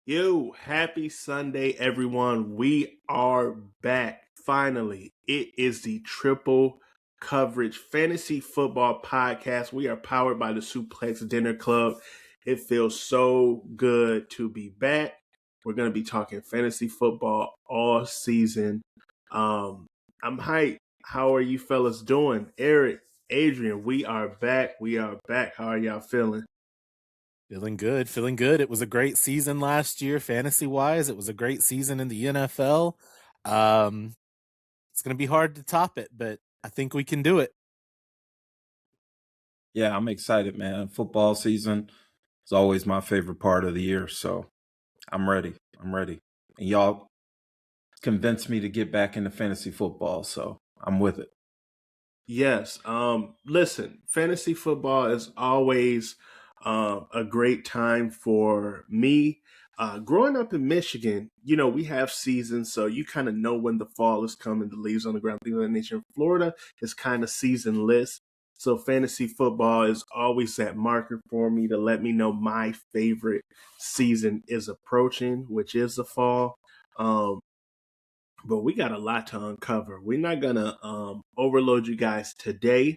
Yo, happy Sunday, everyone. We are back. Finally, it is the Triple Coverage Fantasy Football Podcast. We are powered by the Suplex Dinner Club. It feels so good to be back. We're going to be talking fantasy football all season. I'm hyped. How are you fellas doing? Eric, Adrian, we are back. We are back. How are y'all feeling? Feeling good, feeling good. It was a great season last year, fantasy-wise. It was a great season in the NFL. It's going to be hard to top it, but I think we can do it. Yeah, I'm excited, man. Football season is always my favorite part of the year, so I'm ready. I'm ready. And y'all convinced me to get back into fantasy football, so I'm with it. Yes. Listen, fantasy football is always a great time for me. Growing up in Michigan, we have seasons, so you kind of know when the fall is coming, the leaves on the ground, things of that nature. In Florida, it's kind of seasonless. So fantasy football is always that marker for me to let me know my favorite season is approaching, which is the fall. But we got a lot to uncover. We're not gonna overload you guys today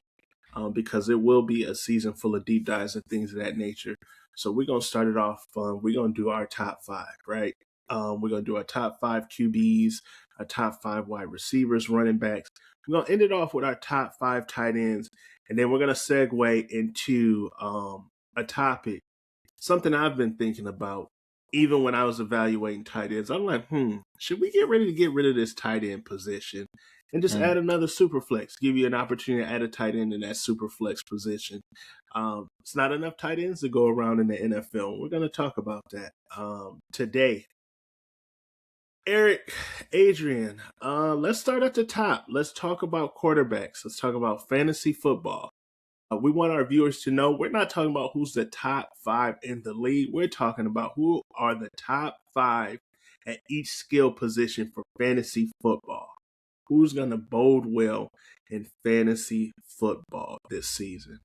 because it will be a season full of deep dives and things of that nature. So we're gonna start it off. We're gonna do our top five, right? We're gonna do our top five QBs, our top five wide receivers, running backs. We're gonna end it off with our top five tight ends, and then we're gonna segue into a topic, something I've been thinking about even when I was evaluating tight ends. I'm like, should we get ready to get rid of this tight end position and just add another super flex, give you an opportunity to add a tight end in that super flex position? It's not enough tight ends to go around in the NFL. We're going to talk about that today. Eric, Adrian, let's start at the top. Let's talk about quarterbacks. Let's talk about fantasy football. We want our viewers to know we're not talking about who's the top five in the league. We're talking about who are the top five at each skill position for fantasy football. Who's going to bode well in fantasy football this season?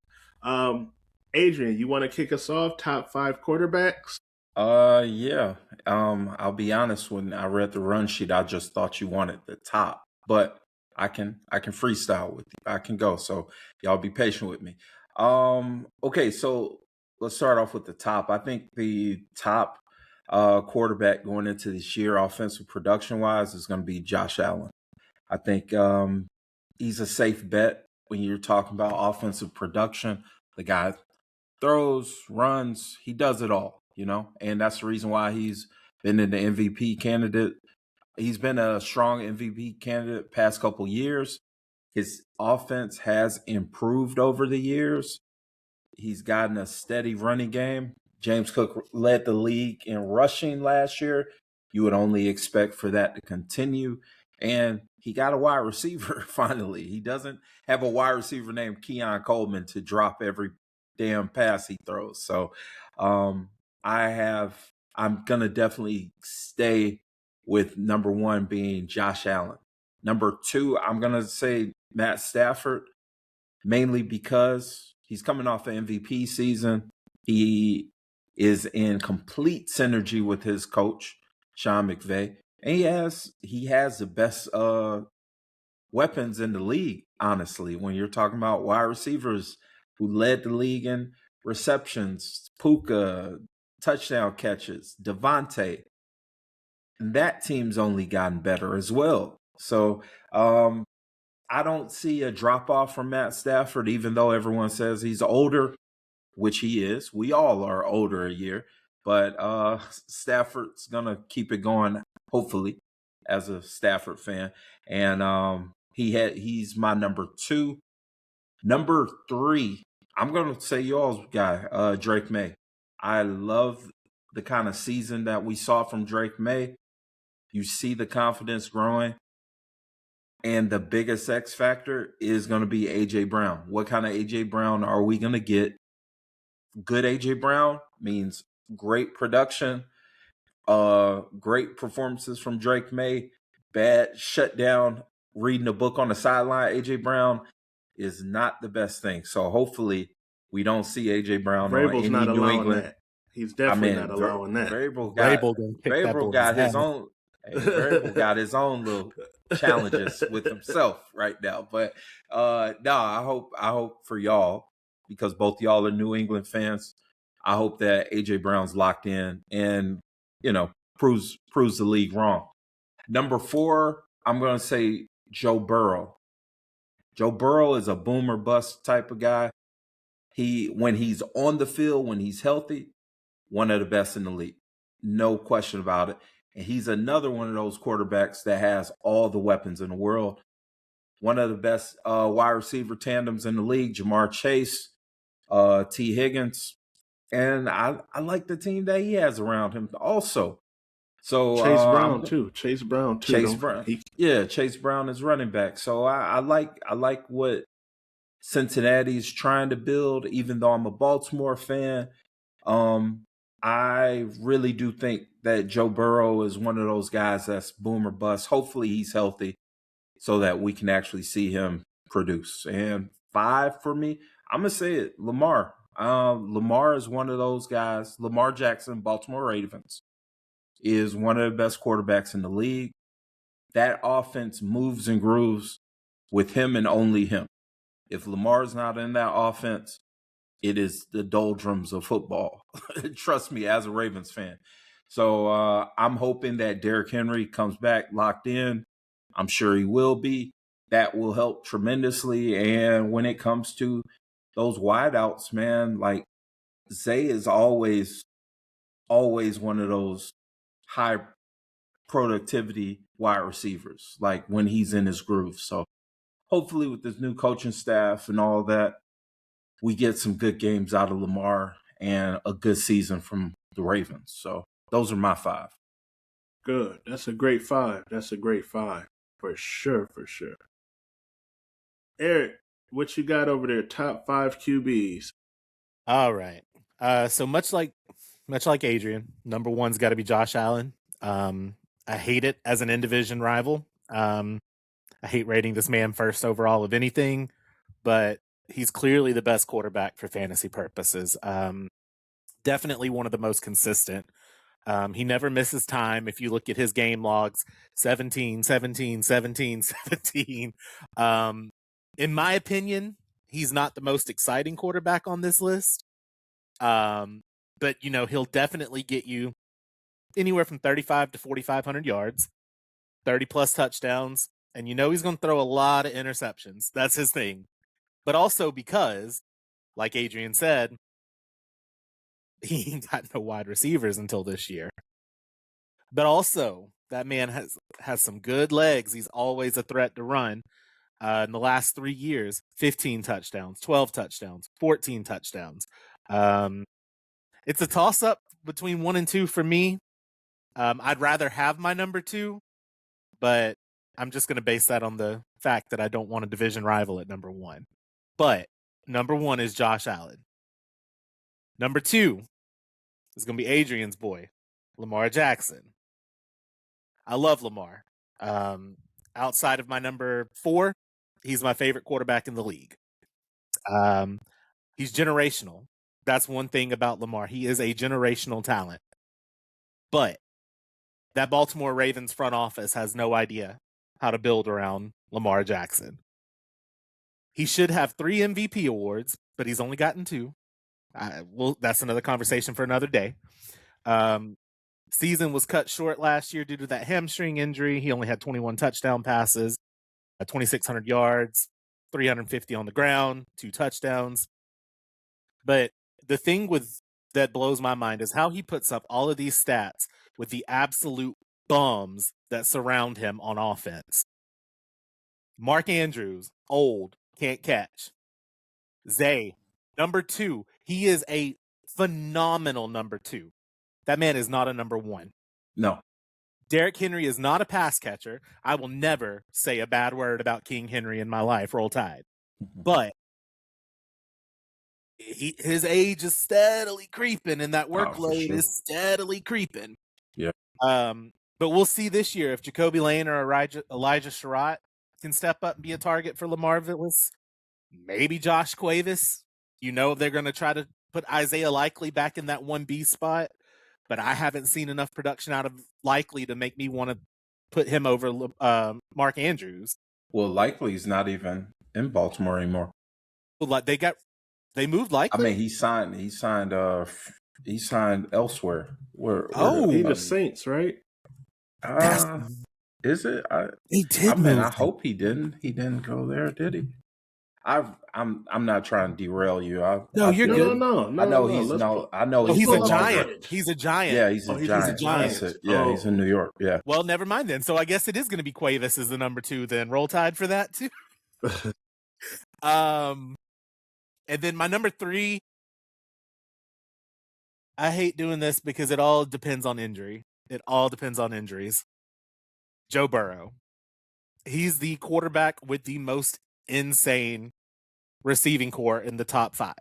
Adrian, you want to kick us off? Top five quarterbacks? Yeah. I'll be honest, when I read the run sheet, I just thought you wanted the top, but I can freestyle with you. I can go. So y'all be patient with me. Okay, so let's start off with the top. I think the top quarterback going into this year, offensive production wise, is going to be Josh Allen. I think he's a safe bet when you're talking about offensive production. The guy throws, runs, he does it all, and that's the reason why he's been in the MVP candidate. He's been a strong MVP candidate past couple years. His offense has improved over the years. He's gotten a steady running game. James Cook led the league in rushing last year. You would only expect for that to continue. And he got a wide receiver finally. He doesn't have a wide receiver named Keon Coleman to drop every damn pass he throws. So I'm gonna definitely stay with number one being Josh Allen. Number two, I'm gonna say Matt Stafford, mainly because he's coming off an MVP season. He is in complete synergy with his coach, Sean McVay. And he has the best weapons in the league, honestly, when you're talking about wide receivers who led the league in receptions, Puka, touchdown catches, Devontae. And that team's only gotten better as well. So I don't see a drop off from Matt Stafford, even though everyone says he's older, which he is. We all are older a year, but Stafford's gonna keep it going, hopefully, as a Stafford fan. And he's my number two. Number three, I'm gonna say y'all's guy, Drake May. I love the kind of season that we saw from Drake May. You see the confidence growing. And the biggest X factor is going to be A.J. Brown. What kind of A.J. Brown are we going to get? Good A.J. Brown means great production, great performances from Drake May. Bad shutdown, reading a book on the sideline, A.J. Brown is not the best thing. So hopefully we don't see A.J. Brown on Vrabel's any not New allowing England. that. He's I definitely not mean, allowing that. Vrabel gonna kick that Vrabel boy's got his ass. own. Hey, Vrabel got his own little challenges with himself right now. But no, I hope for y'all, because both y'all are New England fans. I hope that AJ Brown's locked in and proves the league wrong. Number 4, I'm gonna say Joe Burrow. Joe Burrow is a boomer bust type of guy. When he's on the field, when he's healthy, one of the best in the league. No question about it. And he's another one of those quarterbacks that has all the weapons in the world. One of the best wide receiver tandems in the league, Jamar Chase, T. Higgins. And I like the team that he has around him also. So Chase Brown too. Chase Brown too. Chase Brown. Yeah, Chase Brown is running back. So I like what Cincinnati's trying to build, even though I'm a Baltimore fan. I really do think that Joe Burrow is one of those guys that's boom or bust. Hopefully he's healthy so that we can actually see him produce. And 5 for me, I'm going to say it, Lamar. Lamar is one of those guys. Lamar Jackson, Baltimore Ravens, is one of the best quarterbacks in the league. That offense moves and grooves with him and only him. If Lamar's not in that offense, it is the doldrums of football. Trust me, as a Ravens fan. So I'm hoping that Derrick Henry comes back locked in. I'm sure he will be. That will help tremendously. And when it comes to those wideouts, man, like Zay is always one of those high productivity wide receivers, like when he's in his groove. So hopefully with this new coaching staff and all that, we get some good games out of Lamar and a good season from the Ravens. So those are my 5. Good. That's a great 5. That's a great 5. For sure, for sure. Eric, what you got over there? Top 5 QBs. All right. So much like Adrian, number 1's got to be Josh Allen. I hate it as an in-division rival. I hate rating this man first overall of anything, but he's clearly the best quarterback for fantasy purposes. Definitely one of the most consistent. He never misses time. If you look at his game logs, 17, 17, 17, 17. In my opinion, he's not the most exciting quarterback on this list. But, he'll definitely get you anywhere from 35 to 4,500 yards, 30 plus touchdowns. And he's going to throw a lot of interceptions. That's his thing. But also because, like Adrian said, he ain't got no wide receivers until this year. But also, that man has some good legs. He's always a threat to run. In the last 3 years, 15 touchdowns, 12 touchdowns, 14 touchdowns. It's a toss-up between 1 and 2 for me. I'd rather have my number 2, but I'm just going to base that on the fact that I don't want a division rival at number 1. But number 1 is Josh Allen. Number 2 is going to be Adrian's boy, Lamar Jackson. I love Lamar. Outside of my number 4, he's my favorite quarterback in the league. He's generational. That's one thing about Lamar. He is a generational talent. But that Baltimore Ravens front office has no idea how to build around Lamar Jackson. He should have 3 MVP awards, but he's only gotten 2. Well, that's another conversation for another day. Season was cut short last year due to that hamstring injury. He only had 21 touchdown passes, 2,600 yards, 350 on the ground, 2 touchdowns. But the thing that blows my mind is how he puts up all of these stats with the absolute bums that surround him on offense. Mark Andrews, old, can't catch. Zay, number 2. He is a phenomenal number 2. That man is not a number 1. No. Derrick Henry is not a pass catcher. I will never say a bad word about King Henry in my life, Roll Tide. But his age is steadily creeping, and that workload is steadily creeping. Yeah. But we'll see this year if Jacoby Lane or Elijah Sherratt can step up and be a target for Lamar Villas. Maybe Josh Cuevas. They're going to try to put Isaiah Likely back in that 1B spot, but I haven't seen enough production out of Likely to make me want to put him over Mark Andrews. Well, Likely's not even in Baltimore anymore. Well, like they moved Likely. I mean, he signed elsewhere. Where He the Saints, right? Is it? He did. I mean, I hope he didn't. He didn't go there, did he? I'm not trying to derail you. You're good. No. I know he's a giant. He's a giant. Yeah, he's a giant. Giant. Yeah, he's in New York. Yeah. Well, never mind then. So I guess it is going to be Cuevas as the number 2 then. Roll Tide for that too. And then my number 3. I hate doing this because it all depends on injury. It all depends on injuries. Joe Burrow. He's the quarterback with the most insane receiving core in the top 5.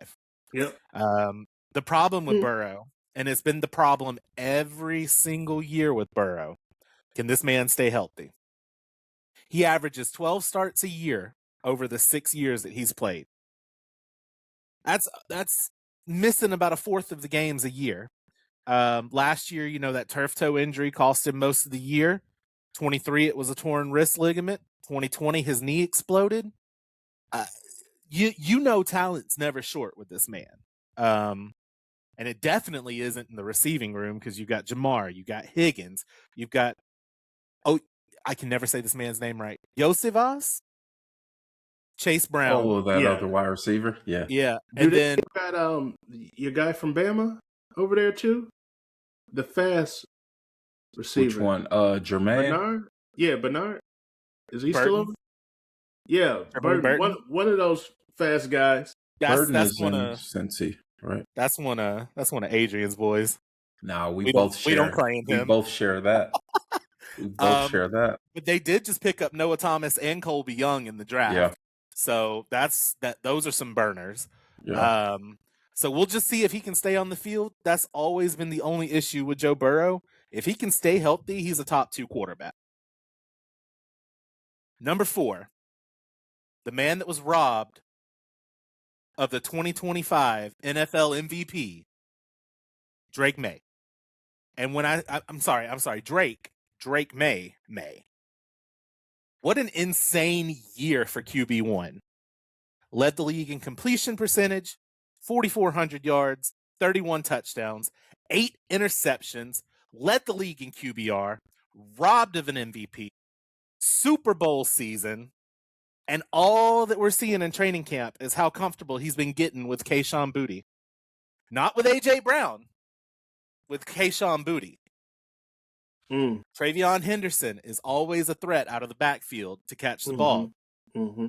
Yep. The problem with Burrow, and it's been the problem every single year with Burrow, can this man stay healthy? He averages 12 starts a year over the 6 years that he's played. That's missing about a fourth of the games a year. Last year, that turf toe injury cost him most of the year. 23, it was a torn wrist ligament. 2020, his knee exploded. Talent's never short with this man. And it definitely isn't in the receiving room because you've got Jamar, you got Higgins, you've got, I can never say this man's name right. Yosivas? Chase Brown. Oh, that other wide receiver? Yeah. Yeah. And then you got your guy from Bama over there too? The fast receiver. Which one? Jermaine? Bernard? Yeah, Bernard. Is he Burton? still over? Yeah, Burton. One of those fast guys. Burton is in Cincy, right? That's one of Adrian's boys. No, we don't claim him. We both share that. We both share that. But they did just pick up Noah Thomas and Colby Young in the draft. Yeah. So those are some burners. Yeah. So we'll just see if he can stay on the field. That's always been the only issue with Joe Burrow. If he can stay healthy, he's a top 2 quarterback. Number 4, the man that was robbed of the 2025 NFL MVP, Drake Maye. And when I'm sorry, Drake Maye. What an insane year for QB1. Led the league in completion percentage, 4,400 yards, 31 touchdowns, 8 interceptions, led the league in QBR, robbed of an MVP, Super Bowl season, and all that we're seeing in training camp is how comfortable he's been getting with Kayshon Boutte. Not with A.J. Brown, with Kayshon Boutte. Travion Henderson is always a threat out of the backfield to catch the ball. Mm-hmm.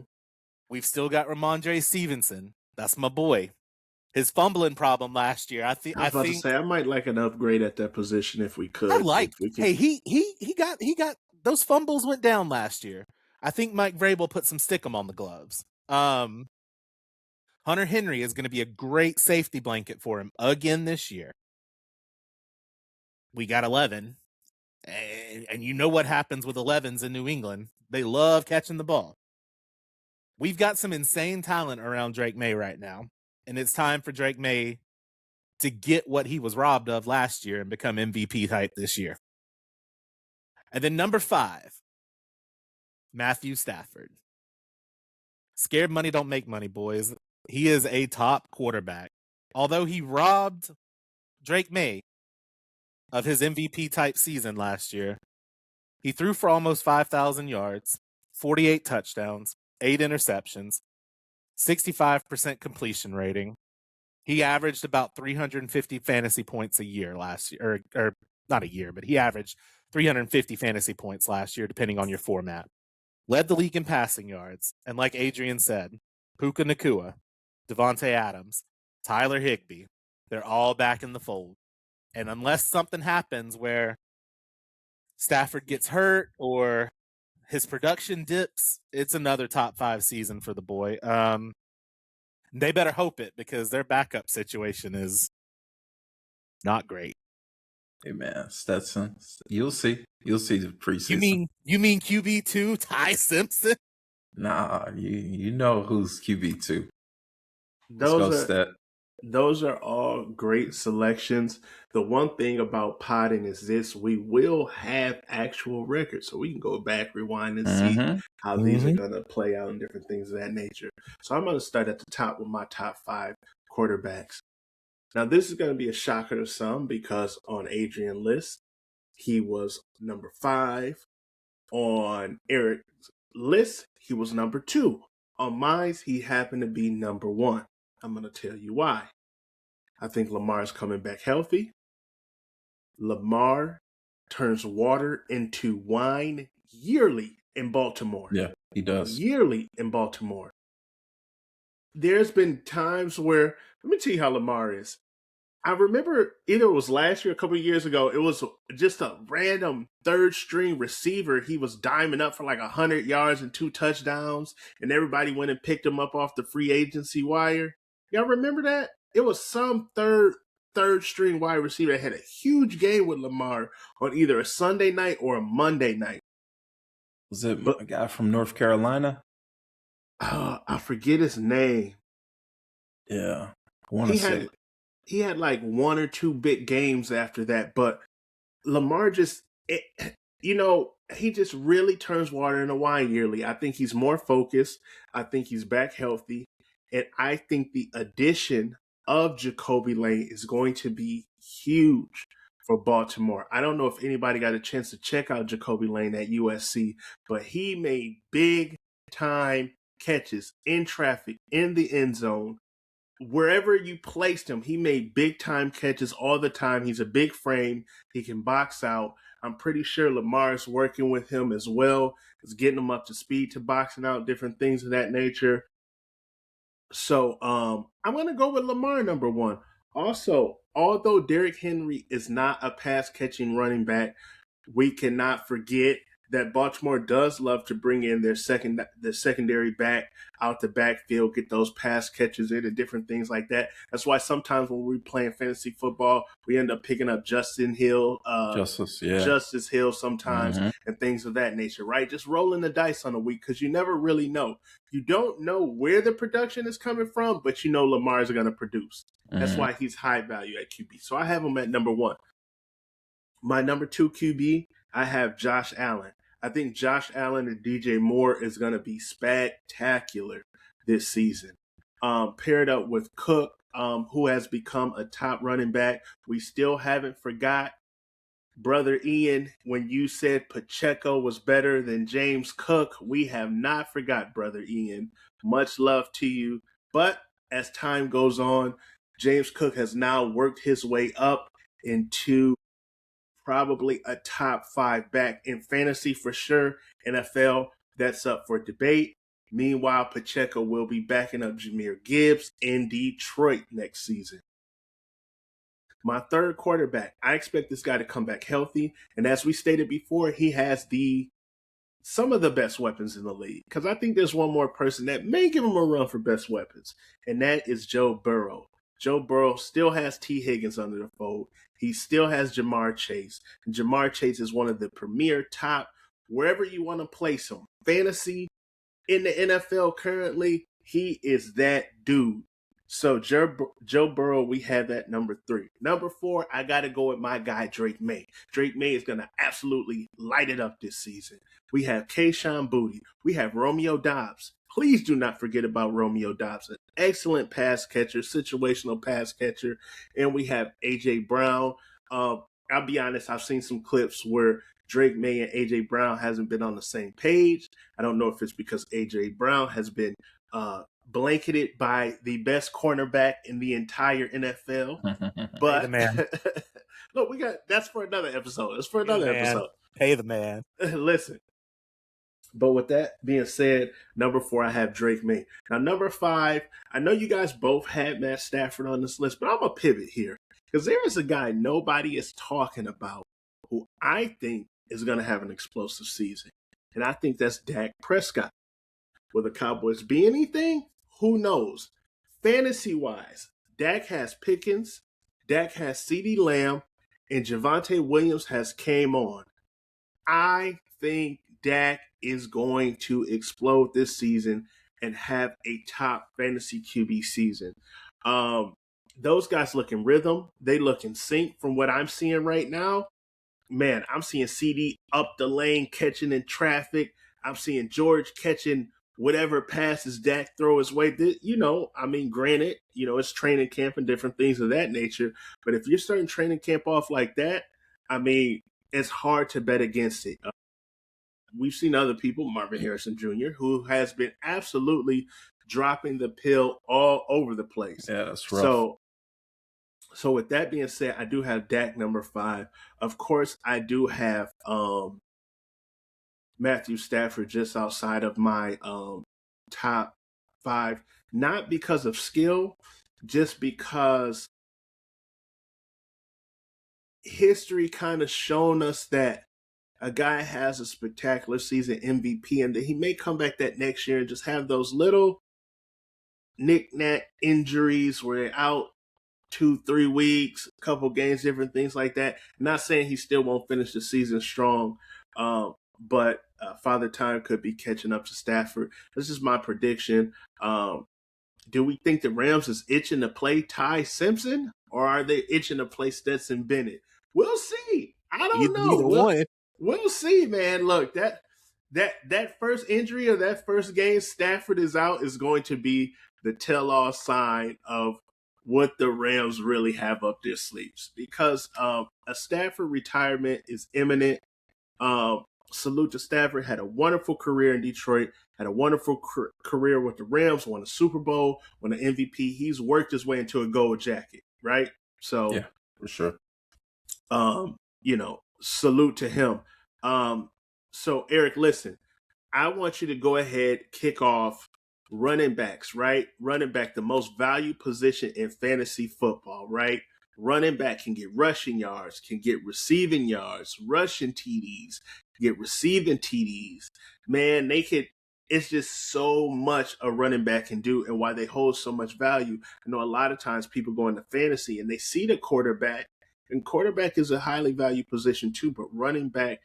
We've still got Ramondre Stevenson. That's my boy. His fumbling problem last year. I was about to say I might like an upgrade at that position if we could. He got those fumbles went down last year. I think Mike Vrabel put some stickum on the gloves. Hunter Henry is going to be a great safety blanket for him again this year. We got 11. And you know what happens with 11s in New England. They love catching the ball. We've got some insane talent around Drake Maye right now. And it's time for Drake Maye to get what he was robbed of last year and become MVP type this year. And then number 5, Matthew Stafford. Scared money don't make money, boys. He is a top quarterback. Although he robbed Drake Maye of his MVP type season last year, he threw for almost 5,000 yards, 48 touchdowns, 8 interceptions, 65% completion rating. He averaged about 350 fantasy points a year last year, or not a year, but he averaged 350 fantasy points last year, depending on your format. Led the league in passing yards. And like Adrian said, Puka Nacua, Devontae Adams, Tyler Higbee, they're all back in the fold. And unless something happens where Stafford gets hurt or his production dips, it's another top 5 season for the boy. They better hope it because their backup situation is not great. Hey man, Stetson, you'll see the preseason. You mean QB2, Ty Simpson? Nah, you know who's QB2. Those Those are all great selections. The one thing about potting is this: we will have actual records, so we can go back, rewind, and see Mm-hmm. how these are going to play out and different things of that nature. So I'm going to start at the top with my top 5 quarterbacks. Now, this is going to be a shocker to some because on Adrian's list, he was number 5. On Eric's list, he was number 2. On mine, he happened to be number 1. I'm going to tell you why. I think Lamar's coming back healthy. Lamar turns water into wine yearly in Baltimore. Yeah, he does. Yearly in Baltimore. There's been times where, let me tell you how Lamar is. I remember either it was last year, a couple of years ago, it was just a random third string receiver. He was diming up for like 100 yards and 2 touchdowns, and everybody went and picked him up off the free agency wire. Y'all remember that? It was some third string wide receiver that had a huge game with Lamar on either a Sunday night or a Monday night. Was it a guy from North Carolina? I forget his name. Yeah, I want to say he had like 1 or 2 big games after that, but Lamar just, he just really turns water into wine yearly. I think he's more focused. I think he's back healthy. And I think the addition of Jacoby Lane is going to be huge for Baltimore. I don't know if anybody got a chance to check out Jacoby Lane at USC, but he made big time catches in traffic, in the end zone. Wherever you placed him, he made big time catches all the time. He's a big frame. He can box out. I'm pretty sure Lamar's working with him as well. Is getting him up to speed to boxing out, different things of that nature. So I'm going to go with Lamar number 1. Also, although Derrick Henry is not a pass catching running back, we cannot forget that Baltimore does love to bring in their secondary back out the backfield, get those pass catches in and different things like that. That's why sometimes when we're playing fantasy football, we end up picking up Justice Hill sometimes, and things of that nature, right? Just rolling the dice on a week because you never really know. You don't know where the production is coming from, but you know Lamar's going to produce. That's why he's high value at QB. So I have him at number 1. My number 2 QB, I have Josh Allen. I think Josh Allen and DJ Moore is going to be spectacular this season. Paired up with Cook, who has become a top running back. We still haven't forgot, Brother Ian, when you said Pacheco was better than James Cook. We have not forgot, Brother Ian. Much love to you. But as time goes on, James Cook has now worked his way up into probably a top 5 back in fantasy for sure. NFL, that's up for debate. Meanwhile, Pacheco will be backing up Jahmyr Gibbs in Detroit next season. My third quarterback, I expect this guy to come back healthy. And as we stated before, he has some of the best weapons in the league. Because I think there's one more person that may give him a run for best weapons. And that is Joe Burrow. Joe Burrow still has T. Higgins under the fold. He still has Jamar Chase. And Jamar Chase is one of the premier top, wherever you want to place him. Fantasy, in the NFL currently, he is that dude. So Joe Burrow, we have that number 3. Number 4, I got to go with my guy, Drake Maye. Drake Maye is going to absolutely light it up this season. We have Kayshon Boutte. We have Romeo Doubs. Please do not forget about Romeo Doubs, an excellent pass catcher, situational pass catcher. And we have A.J. Brown. I'll be honest, I've seen some clips where Drake Maye and A.J. Brown hasn't been on the same page. I don't know if it's because A.J. Brown has been blanketed by the best cornerback in the entire NFL. But Pay the man. Look, that's for another episode. It's for another episode. Pay the man. Listen. But with that being said, number 4, I have Drake Maye. Now, number 5, I know you guys both had Matt Stafford on this list, but I'm going to pivot here. Because there is a guy nobody is talking about who I think is going to have an explosive season. And I think that's Dak Prescott. Will the Cowboys be anything? Who knows? Fantasy-wise, Dak has Pickens, Dak has CeeDee Lamb, and Javonte Williams has came on. I think Dak is going to explode this season and have a top fantasy QB season. those guys look in rhythm. They look in sync from what I'm seeing right now. Man, I'm seeing CD up the lane, catching in traffic. I'm seeing George catching whatever passes Dak throw his way. I mean, granted, it's training camp and different things of that nature. But if you're starting training camp off like that, I mean, it's hard to bet against it. We've seen other people, Marvin Harrison Jr., who has been absolutely dropping the pill all over the place. Yeah, that's rough. So with that being said, I do have Dak number 5. Of course, I do have Matthew Stafford just outside of my top 5, not because of skill, just because history kind of shown us that a guy has a spectacular season MVP and that he may come back that next year and just have those little knick-knack injuries where they're out 2-3 weeks, a couple games, different things like that. Not saying he still won't finish the season strong, but Father Time could be catching up to Stafford. This is my prediction. Do we think the Rams is itching to play Ty Simpson, or are they itching to play Stetson Bennett? We'll see. I don't know. Either one. We'll see, man. Look, that first injury or that first game Stafford is out is going to be the tell-all sign of what the Rams really have up their sleeves, because a Stafford retirement is imminent. Salute to Stafford. Had a wonderful career in Detroit. Had a wonderful career with the Rams. Won a Super Bowl. Won an MVP. He's worked his way into a gold jacket, right? So, yeah, for sure. Salute to him. So Eric, listen, I want you to go ahead, kick off running backs, right? Running back, the most valued position in fantasy football, right? Running back can get rushing yards, can get receiving yards, rushing TDs, get receiving TDs. Man, it's just so much a running back can do and why they hold so much value. I know a lot of times people go into fantasy and they see the quarterback, and quarterback is a highly valued position too, but running back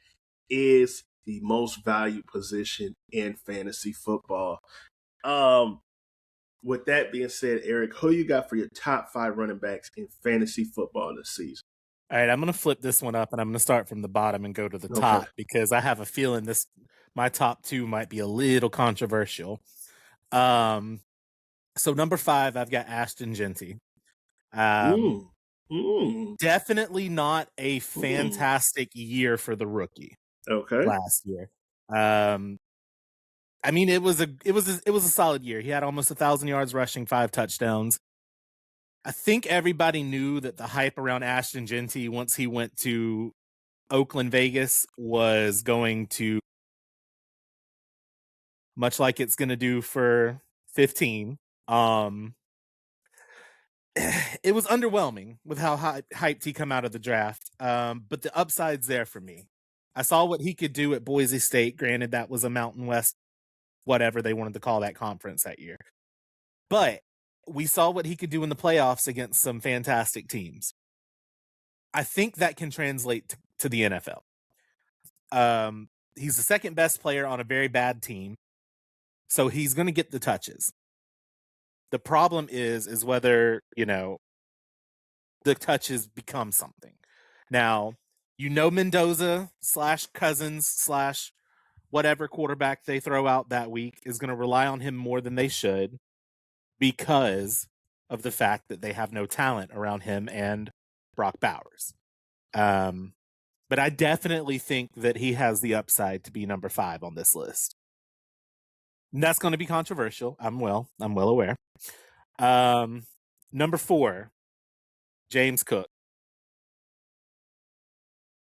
is the most valued position in fantasy football. With that being said, Eric, who you got for your top 5 running backs in fantasy football this season? All right, I'm going to flip this one up, and I'm going to start from the bottom and go to the top because I have a feeling my top 2 might be a little controversial. So number 5, I've got Ashton Genty. Definitely not a fantastic year for the rookie. Okay. Last year. I mean, it was a solid year. He had almost 1,000 yards rushing, 5 touchdowns. I think everybody knew that the hype around Ashton Genty once he went to Oakland, Vegas was going to, much like it's going to do for 15. It was underwhelming with how hyped he come out of the draft. But the upside's there for me. I saw what he could do at Boise State. Granted, that was a Mountain West, whatever they wanted to call that conference that year. But we saw what he could do in the playoffs against some fantastic teams. I think that can translate to the NFL. He's the second best player on a very bad team, so he's going to get the touches. The problem is whether, the touches become something. Now, Mendoza / Cousins / whatever quarterback they throw out that week is going to rely on him more than they should because of the fact that they have no talent around him and Brock Bowers. But I definitely think that he has the upside to be number 5 on this list. And that's going to be controversial. I'm well aware. Number 4, James Cook.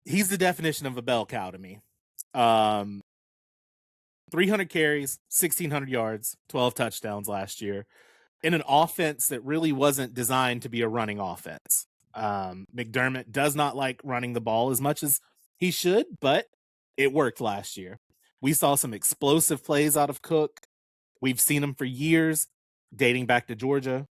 He's the definition of a bell cow to me. 300 carries, 1,600 yards, 12 touchdowns last year in an offense that really wasn't designed to be a running offense. McDermott does not like running the ball as much as he should, but it worked last year. We saw some explosive plays out of Cook. We've seen him for years, dating back to Georgia.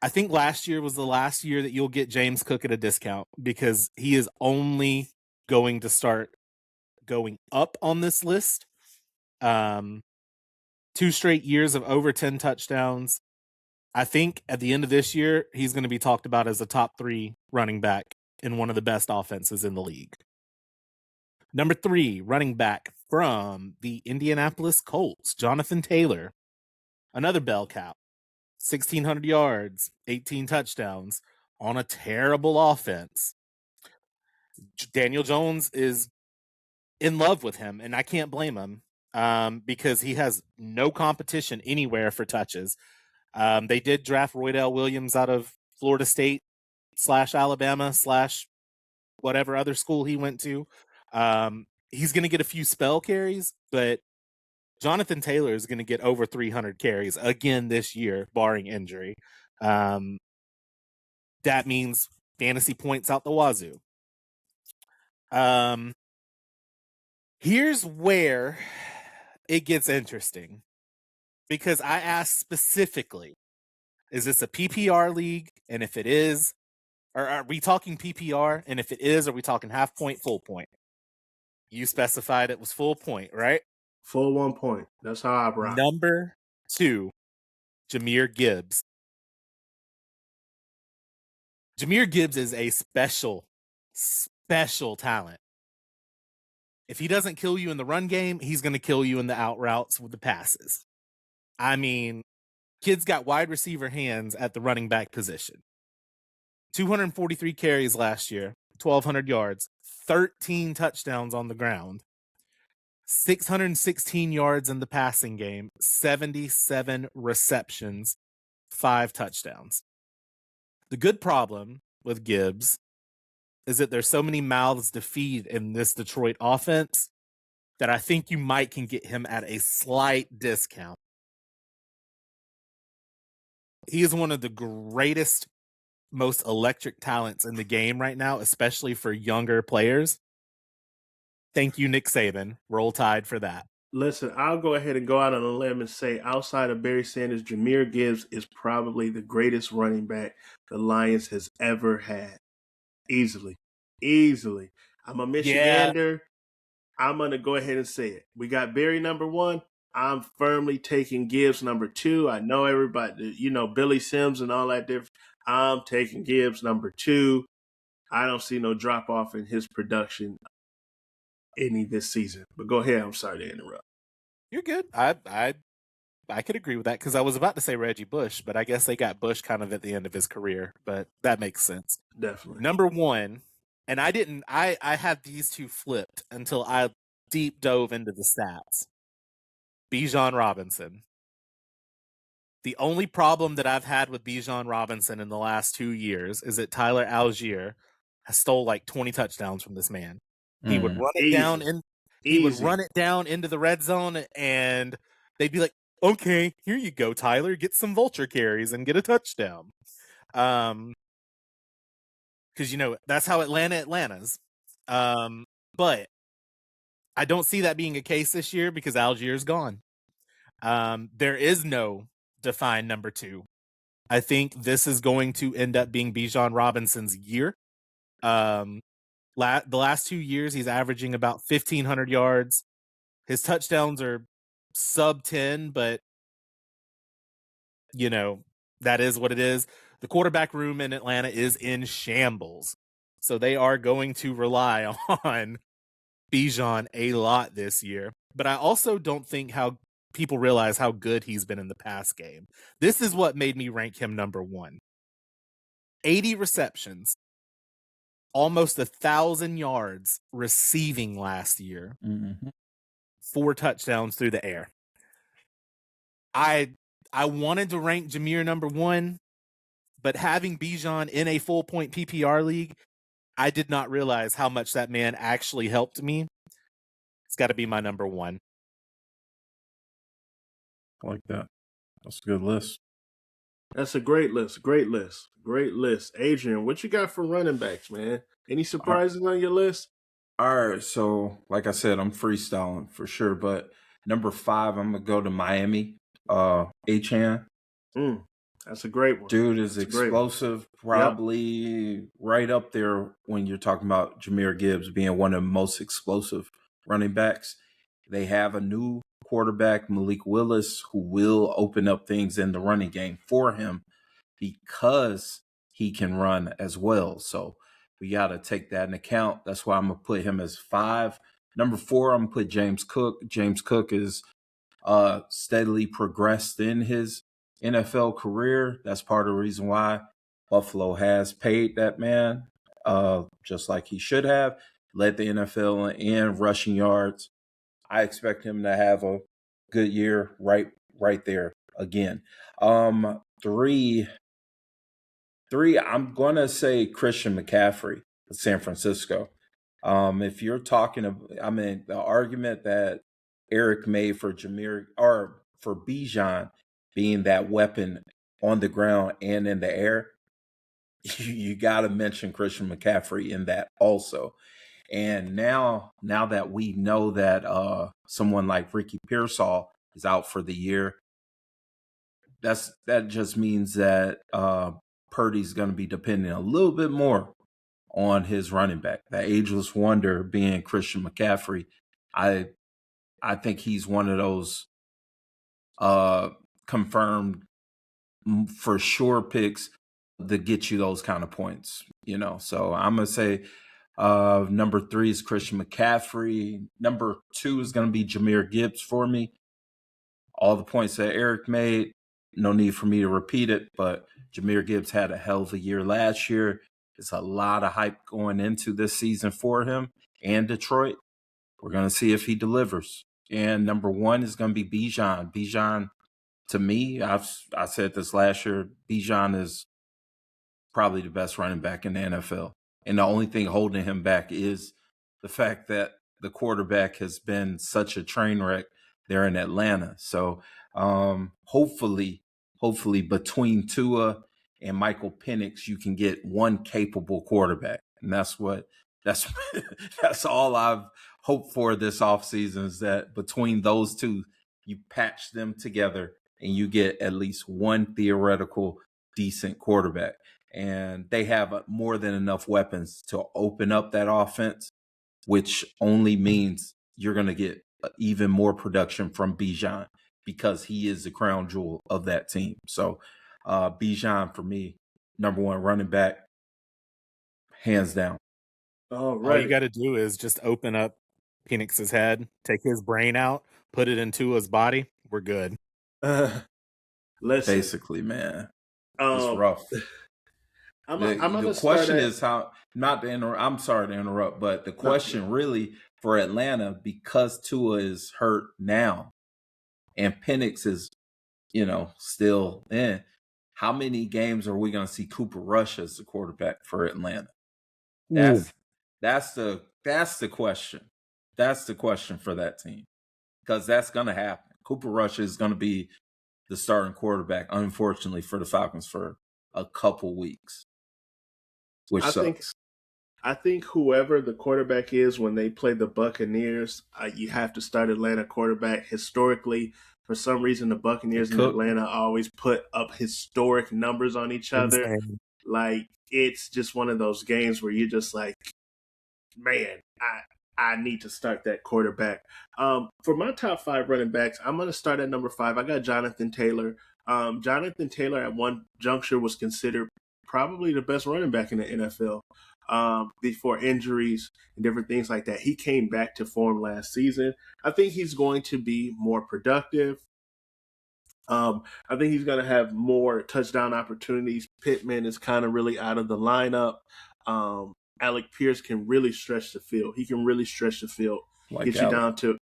I think last year was the last year that you'll get James Cook at a discount because he is only going to start going up on this list. 2 straight years of over 10 touchdowns. I think at the end of this year, he's going to be talked about as a top 3 running back in one of the best offenses in the league. Number 3, running back from the Indianapolis Colts, Jonathan Taylor. Another bell cow. 1,600 yards, 18 touchdowns on a terrible offense. Daniel Jones is in love with him, and I can't blame him because he has no competition anywhere for touches. They did draft Roydell Williams out of Florida State / Alabama / whatever other school he went to. He's going to get a few spell carries, but Jonathan Taylor is going to get over 300 carries again this year, barring injury. That means fantasy points out the wazoo. Here's where it gets interesting, because I asked specifically, is this a PPR league? And if it is, or are we talking PPR? And if it is, are we talking half point, full point? You specified it was full point, right? Full 1 point. That's how I rock. Number 2, Jahmyr Gibbs. Jahmyr Gibbs is a special talent. If he doesn't kill you in the run game, he's going to kill you in the out routes with the passes. I mean, kid's got wide receiver hands at the running back position. 243 carries last year, 1,200 yards, 13 touchdowns on the ground, 616 yards in the passing game, 77 receptions, 5 touchdowns. The good problem with Gibbs is that there's so many mouths to feed in this Detroit offense that I think you might can get him at a slight discount. He is one of the greatest, most electric talents in the game right now, especially for younger players. Thank you, Nick Saban. Roll Tide for that. Listen, I'll go ahead and go out on a limb and say, outside of Barry Sanders, Jahmyr Gibbs is probably the greatest running back the Lions has ever had. Easily. I'm a Michigander. Yeah. I'm going to go ahead and say it. We got Barry number 1. I'm firmly taking Gibbs number 2. I know everybody, Billy Sims and all that different. I'm taking Gibbs number 2. I don't see no drop off in his production any this season. But go ahead. I'm sorry to interrupt. You're good. I could agree with that, because I was about to say Reggie Bush, but I guess they got Bush kind of at the end of his career. But that makes sense. Definitely. Number 1, and I had these two flipped until I deep dove into the stats. Bijan Robinson. The only problem that I've had with Bijan Robinson in the last 2 years is that Tyler Algier has stole like 20 touchdowns from this man. He would run it down he would run it down into the red zone, and they'd be like, "Okay, here you go, Tyler. Get some vulture carries and get a touchdown." Because that's how Atlanta's. But I don't see that being a case this year because Algier's gone. There is no defined number 2. I think this is going to end up being Bijan Robinson's year. The last 2 years, he's averaging about 1,500 yards. His touchdowns are sub 10, but that is what it is. The quarterback room in Atlanta is in shambles. So they are going to rely on Bijan a lot this year. But I also don't think how people realize how good he's been in the pass game. This is what made me rank him number 1. 80 receptions, almost 1,000 yards receiving last year, 4 touchdowns through the air. I wanted to rank Jahmyr number 1, but having Bijan in a full point PPR league, I did not realize how much that man actually helped me. It's got to be my number 1. I like that. That's a good list. That's a great list. Great list. Adrian, what you got for running backs, man? Any surprises on your list? All right. So, like I said, I'm freestyling for sure. But number 5, I'm going to go to Miami. Achan. That's a great one. Dude is explosive. Probably right up there when you're talking about Jahmyr Gibbs being one of the most explosive running backs. They have a new quarterback, Malik Willis, who will open up things in the running game for him because he can run as well. So we got to take that in account. That's why I'm going to put him as 5. Number 4, I'm going to put James Cook. James Cook is steadily progressed in his NFL career. That's part of the reason why Buffalo has paid that man just like he should have. Led the NFL in rushing yards. I expect him to have a good year right there again. 3, I'm going to say Christian McCaffrey of San Francisco. If you're talking about, the argument that Eric made for for Bijan being that weapon on the ground and in the air, you got to mention Christian McCaffrey in that also. And now that we know that someone like Ricky Pearsall is out for the year, that just means that Purdy's going to be depending a little bit more on his running back. That ageless wonder being Christian McCaffrey. I think he's one of those confirmed for sure picks that get you those kind of points, So I'm going to say number 3 is Christian McCaffrey. Number 2 is going to be Jahmyr Gibbs for me. All the points that Eric made, no need for me to repeat it, but Jahmyr Gibbs had a hell of a year last year. There's a lot of hype going into this season for him and Detroit. We're going to see if he delivers. And number 1 is going to be Bijan. Bijan, to me, I said this last year, Bijan is probably the best running back in the NFL. And the only thing holding him back is the fact that the quarterback has been such a train wreck there in Atlanta. So hopefully between Tua and Michael Penix, you can get one capable quarterback. And that's all I've hoped for this offseason, is that between those two, you patch them together and you get at least one theoretical decent quarterback. And they have more than enough weapons to open up that offense, which only means you're going to get even more production from Bijan because he is the crown jewel of that team. So Bijan, for me, number 1 running back, hands down. All you got to do is just open up Penix's head, take his brain out, put it into his body. We're good. Basically, man, it's rough. The question is how not to interrupt. I'm sorry to interrupt, but the question really for Atlanta, because Tua is hurt now and Penix is, still in, how many games are we going to see Cooper Rush as the quarterback for Atlanta? That's the question. That's the question for that team, because that's going to happen. Cooper Rush is going to be the starting quarterback, unfortunately, for the Falcons for a couple weeks, which sucks. I think whoever the quarterback is when they play the Buccaneers, you have to start Atlanta quarterback. Historically, for some reason, the Buccaneers in Atlanta always put up historic numbers on each other. Insane. Like, it's just one of those games where you're just like, man, I need to start that quarterback. For my top 5 running backs, I'm going to start at number 5. I got Jonathan Taylor. Jonathan Taylor at one juncture was considered probably the best running back in the NFL before injuries and different things like that. He came back to form last season. I think he's going to be more productive. I think he's going to have more touchdown opportunities. Pittman is kind of really out of the lineup. Alec Pierce can really stretch the field. He can really stretch the field, get you down to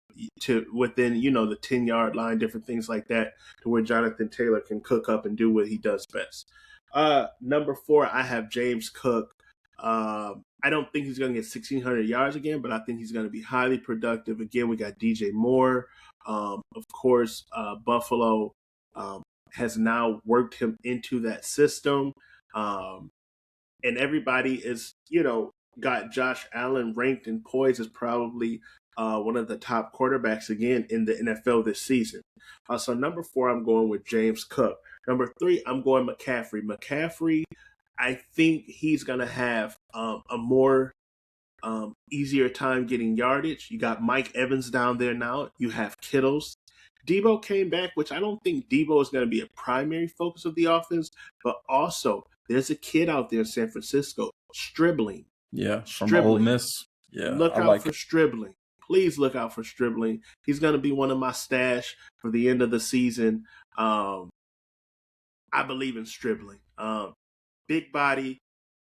within, the 10-yard line, different things like that, to where Jonathan Taylor can cook up and do what he does best. Number 4, I have James Cook. I don't think he's going to get 1,600 yards again, but I think he's going to be highly productive. Again, we got DJ Moore. Of course, Buffalo has now worked him into that system. And everybody is, got Josh Allen ranked and poised as probably one of the top quarterbacks again in the NFL this season. So number 4, I'm going with James Cook. Number 3, I'm going McCaffrey. McCaffrey, I think he's going to have a more easier time getting yardage. You got Mike Evans down there now. You have Kittles. Debo came back, which I don't think Debo is going to be a primary focus of the offense, but also there's a kid out there in San Francisco, Stribling. Yeah, from Ole Stribling. Miss. Yeah, Look I out like for it. Stribling. Please look out for Stribling. He's going to be one of my stash for the end of the season. I believe in Stribling. Big body,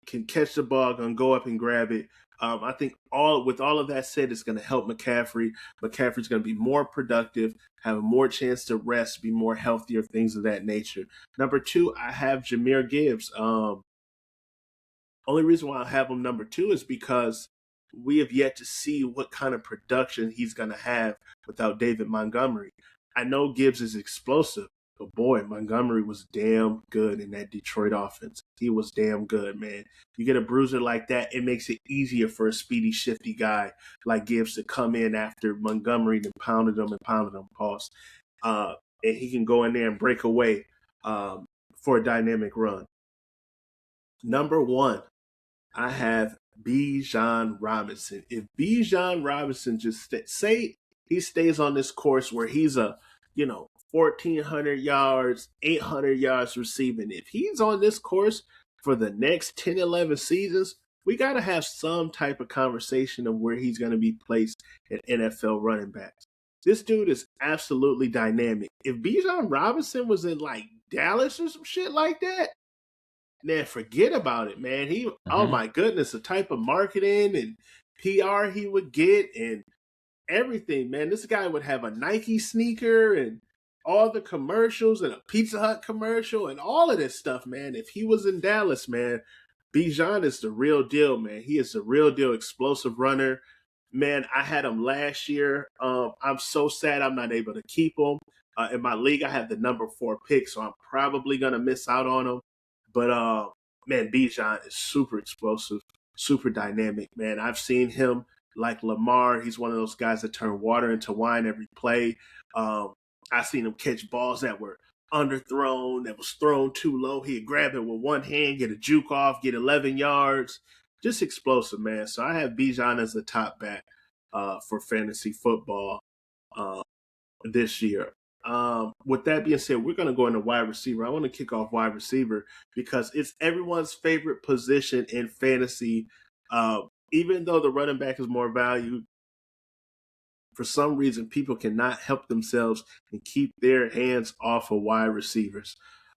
can catch the ball, gonna go up and grab it. I think with all of that said, it's going to help McCaffrey. McCaffrey's going to be more productive, have more chance to rest, be more healthier, things of that nature. Number 2, I have Jahmyr Gibbs. Only reason why I have him number 2 is because we have yet to see what kind of production he's going to have without David Montgomery. I know Gibbs is explosive, but boy, Montgomery was damn good in that Detroit offense. He was damn good, man. You get a bruiser like that, it makes it easier for a speedy, shifty guy like Gibbs to come in after Montgomery and pounded him, pause. And he can go in there and break away for a dynamic run. Number 1, I have Bijan Robinson. If Bijan Robinson just say he stays on this course where he's 1,400 yards, 800 yards receiving, if he's on this course for the next 10, 11 seasons, we got to have some type of conversation of where he's going to be placed in NFL running backs. This dude is absolutely dynamic. If Bijan Robinson was in like Dallas or some shit like that, man, forget about it, man. Oh my goodness, the type of marketing and PR he would get and everything, man. This guy would have a Nike sneaker and all the commercials and a Pizza Hut commercial and all of this stuff, man. If he was in Dallas, man, Bijan is the real deal, man. He is the real deal explosive runner. Man, I had him last year. I'm so sad I'm not able to keep him. In my league, I have the number 4 pick, so I'm probably going to miss out on him. But man, Bijan is super explosive, super dynamic, man. I've seen him like Lamar. He's one of those guys that turn water into wine every play. I've seen him catch balls that were underthrown, that was thrown too low. He'd grab it with one hand, get a juke off, get 11 yards. Just explosive, man. So I have Bijan as the top back for fantasy football this year. With that being said, we're going to go into wide receiver. I want to kick off wide receiver because it's everyone's favorite position in fantasy. Even though the running back is more valued, for some reason, people cannot help themselves and keep their hands off of wide receivers.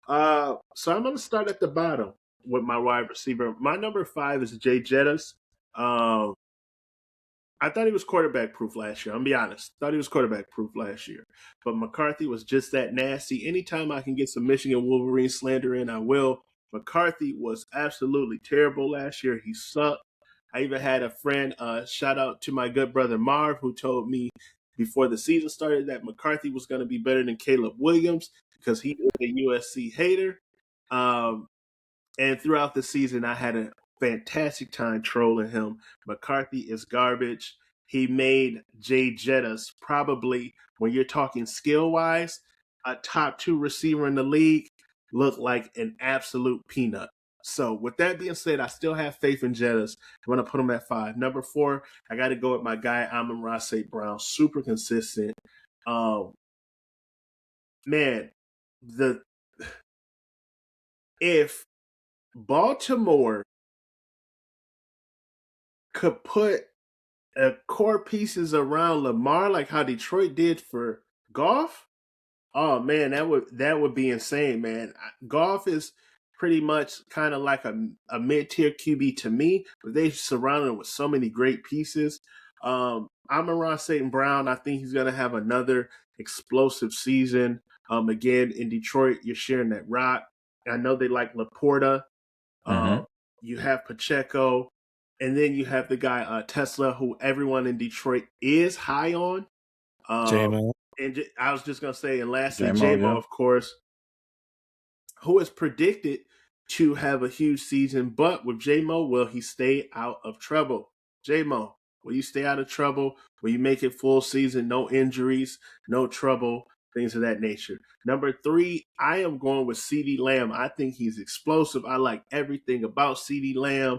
So I'm going to start at the bottom with my wide receiver. My number 5 is Jay Jettis. I thought he was quarterback proof last year. I'm going to be honest. Thought he was quarterback proof last year. But McCarthy was just that nasty. Anytime I can get some Michigan Wolverine slander in, I will. McCarthy was absolutely terrible last year. He sucked. I even had a friend, shout out to my good brother Marv, who told me before the season started that McCarthy was going to be better than Caleb Williams because he is a USC hater. And throughout the season, I had a fantastic time trolling him. McCarthy is garbage. He made Jay Jettis probably, when you're talking skill-wise, a top 2 receiver in the league, look like an absolute peanut. So with that being said, I still have faith in Jettis. I'm going to put him at 5. Number 4, I got to go with my guy, Amon-Ra St. Brown. Super consistent. Man, if Baltimore could put core pieces around Lamar like how Detroit did for Goff, oh man, that would be insane, man. Goff is pretty much kind of like a mid-tier QB to me, but they surrounded him with so many great pieces. Amon-Ra St. Brown, I think he's going to have another explosive season. Again, in Detroit, you're sharing that rock. I know they like Laporta. You have Pacheco. And then you have the guy, Tesla, who everyone in Detroit is high on. J-Mo. And I was just going to say, and lastly, J-Mo, J-Mo, yeah. of course, who is predicted to have a huge season. But with J-Mo, will he stay out of trouble? J-Mo, will you stay out of trouble? Will you make it full season? No injuries, no trouble, things of that nature. Number 3, I am going with CeeDee Lamb. I think he's explosive. I like everything about CeeDee Lamb.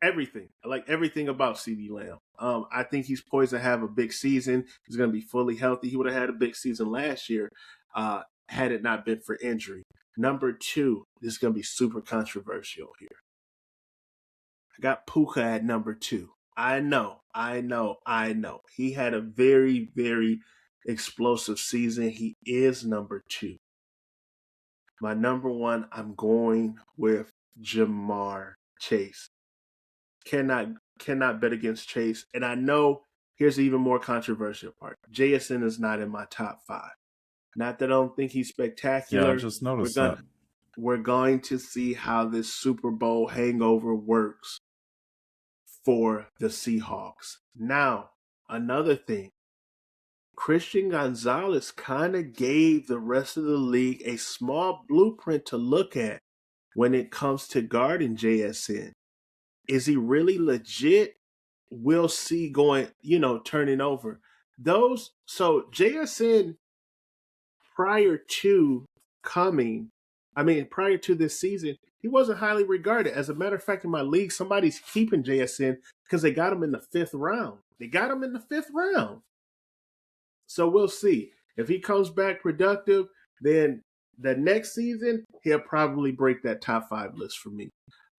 Everything. I like everything about CD Lamb. I think he's poised to have a big season. He's going to be fully healthy. He would have had a big season last year had it not been for injury. Number two, this is going to be super controversial here. I got Puka at number two. I know. He had a very, very explosive season. He is number two. My number one, I'm going with Jamar Chase. Cannot bet against Chase. And I know here's the even more controversial part. JSN is not in my top five. Not that I don't think he's spectacular. Yeah, I just noticed that. We're going to see how this Super Bowl hangover works for the Seahawks. Now, another thing. Christian Gonzalez kind of gave the rest of the league a small blueprint to look at when it comes to guarding JSN. Is he really legit? We'll see going, turning over. So JSN prior to this season, he wasn't highly regarded. As a matter of fact, in my league, somebody's keeping JSN because they got him in the fifth round. So we'll see. If he comes back productive, then the next season, he'll probably break that top five list for me.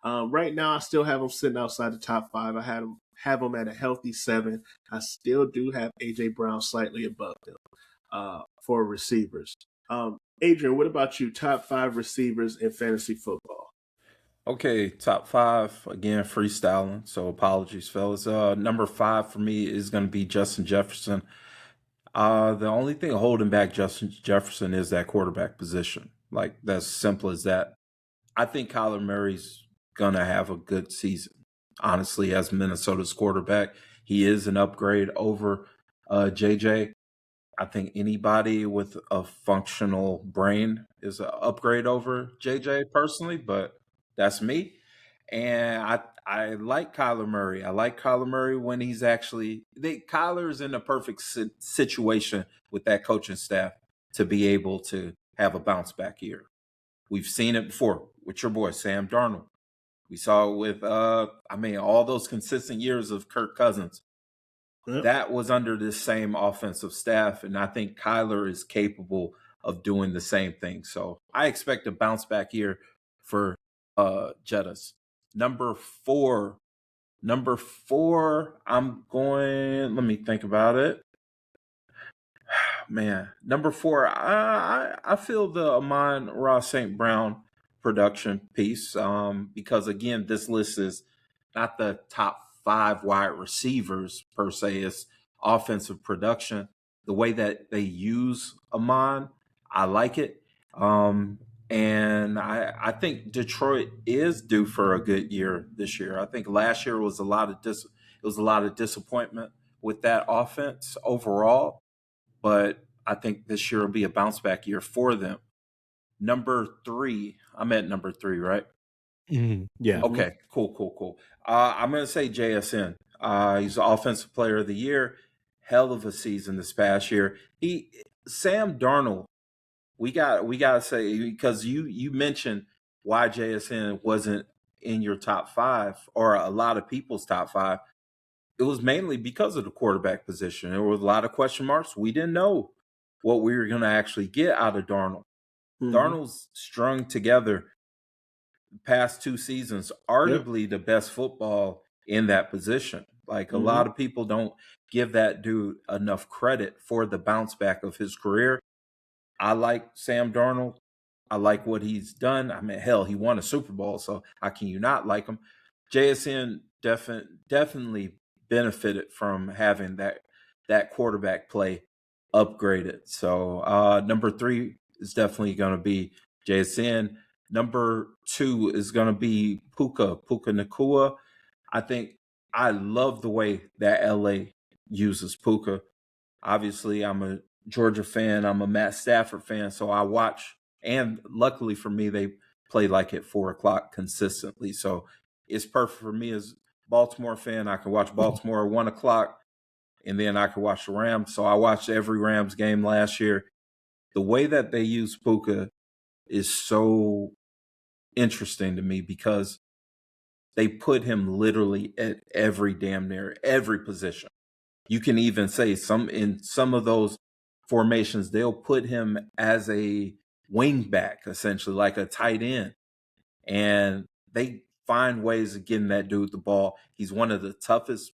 Right now, I still have him sitting outside the top five. I have him at a healthy 7. I still do have A.J. Brown slightly above them for receivers. Adrian, what about you? Top 5 receivers in fantasy football? Okay, top 5, again, freestyling. So apologies, fellas. Number 5 for me is going to be Justin Jefferson. The only thing holding back Justin Jefferson is that quarterback position. Like, that's simple as that. I think Kyler Murray's going to have a good season. Honestly, as Minnesota's quarterback, he is an upgrade over JJ. I think anybody with a functional brain is an upgrade over JJ personally, but that's me. And I like Kyler Murray. I like Kyler Murray when he's Kyler's in a perfect situation with that coaching staff to be able to have a bounce back year. We've seen it before with your boy, Sam Darnold. We saw it with, all those consistent years of Kirk Cousins. Yep. That was under this same offensive staff, and I think Kyler is capable of doing the same thing. So I expect a bounce back year for Jettas. Number four, I'm going, let me think about it. Man, number 4, I feel the Amon-Ra St. Brown production piece because, again, this list is not the top 5 wide receivers per se. It's offensive production. The way that they use Amon, I like it. And I think Detroit is due for a good year this year. I think last year was a lot of disappointment with that offense overall, but I think this year will be a bounce back year for them. Number 3, I'm at number 3, right? Mm-hmm. Yeah. Okay, cool. I'm going to say JSN. He's the offensive player of the year. Hell of a season this past year. Sam Darnold, we got to say, because you mentioned why JSN wasn't in your top 5 or a lot of people's top 5. It was mainly because of the quarterback position. There were a lot of question marks. We didn't know what we were going to actually get out of Darnold. Mm-hmm. Darnold's strung together the past 2 seasons, arguably the best football in that position. Like, a lot of people don't give that dude enough credit for the bounce back of his career. I like Sam Darnold. I like what he's done. I mean, hell, he won a Super Bowl, so how can you not like him? JSN definitely benefited from having that quarterback play upgraded. So number 3 is definitely going to be JSN. Number 2 is going to be Puka Nacua. I love the way that LA uses Puka. Obviously, I'm a Georgia fan. I'm a Matt Stafford fan, so I watch. And luckily for me, they play like at 4 o'clock consistently. So it's perfect for me as a Baltimore fan. I can watch Baltimore at 1 o'clock, and then I can watch the Rams. So I watched every Rams game last year. The way that they use Puka is so interesting to me because they put him literally at every damn near every position. You can even say in some of those formations, they'll put him as a wing back, essentially like a tight end. And they find ways of getting that dude the ball. He's one of the toughest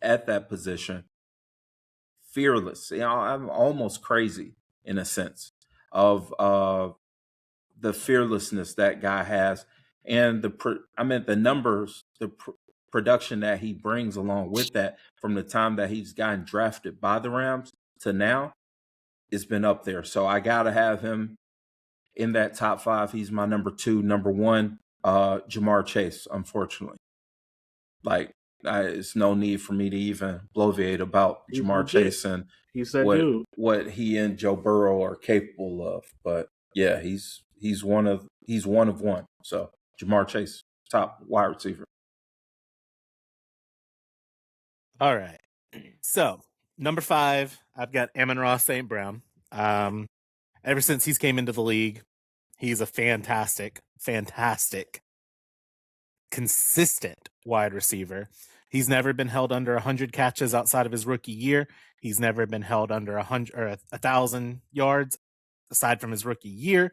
at that position. Fearless. I'm almost crazy in a sense of the fearlessness that guy has, and the numbers, production that he brings along with that from the time that he's gotten drafted by the Rams to now, it's been up there. So I gotta have him in that top 5. He's my number 2. Number 1, Jamar Chase. Unfortunately, it's no need for me to even bloviate about Jamar Chase and he's that dude. What he and Joe Burrow are capable of. But yeah, he's one of one. So Jamar Chase, top wide receiver. All right. So number 5, I've got Amon-Ra St. Brown. Ever since he's came into the league, he's a fantastic, consistent wide receiver. He's never been held under 100 catches outside of his rookie year. He's never been held under 100 or 1,000 yards aside from his rookie year.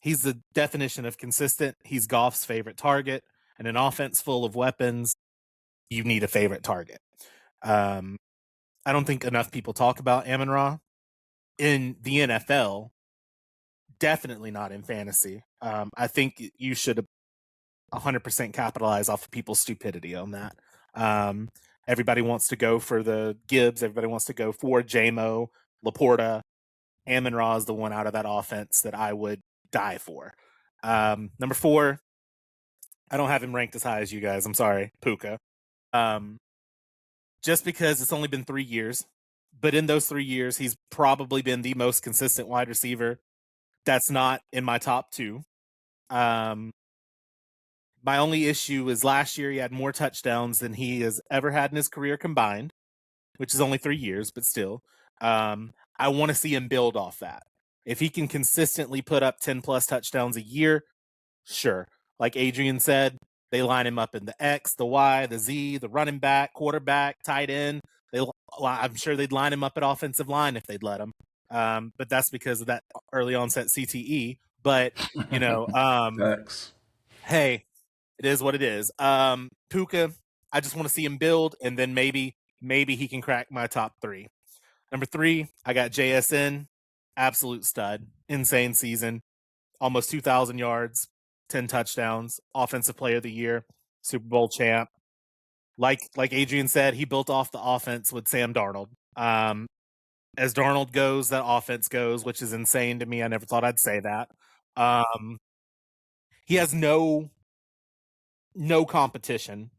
He's the definition of consistent. He's Goff's favorite target. And an offense full of weapons, you need a favorite target. I don't think enough people talk about Amon-Ra in the NFL. Definitely not in fantasy. I think you should 100% capitalize off of people's stupidity on that. Everybody wants to go for the Gibbs. Everybody wants to go for JMO, Laporta. Amon-Ra is the one out of that offense that I would die for. Number 4, I don't have him ranked as high as you guys. I'm sorry, Puka. Just because it's only been 3 years, but in those 3 years, he's probably been the most consistent wide receiver. That's not in my top 2. My only issue is last year he had more touchdowns than he has ever had in his career combined, which is only 3 years, but still. I want to see him build off that. If he can consistently put up 10 plus touchdowns a year, sure. Like Adrian said, they line him up in the X, the Y, the Z, the running back, quarterback, tight end. I'm sure they'd line him up at offensive line if they'd let him. But that's because of that early onset CTE. But, hey, it is what it is. Puka, I just want to see him build, and then maybe he can crack my top 3. Number 3, I got JSN, absolute stud, insane season, almost 2,000 yards, 10 touchdowns, offensive player of the year, Super Bowl champ. Like Adrian said, he built off the offense with Sam Darnold. As Darnold goes, that offense goes, which is insane to me. I never thought I'd say that. He has no competition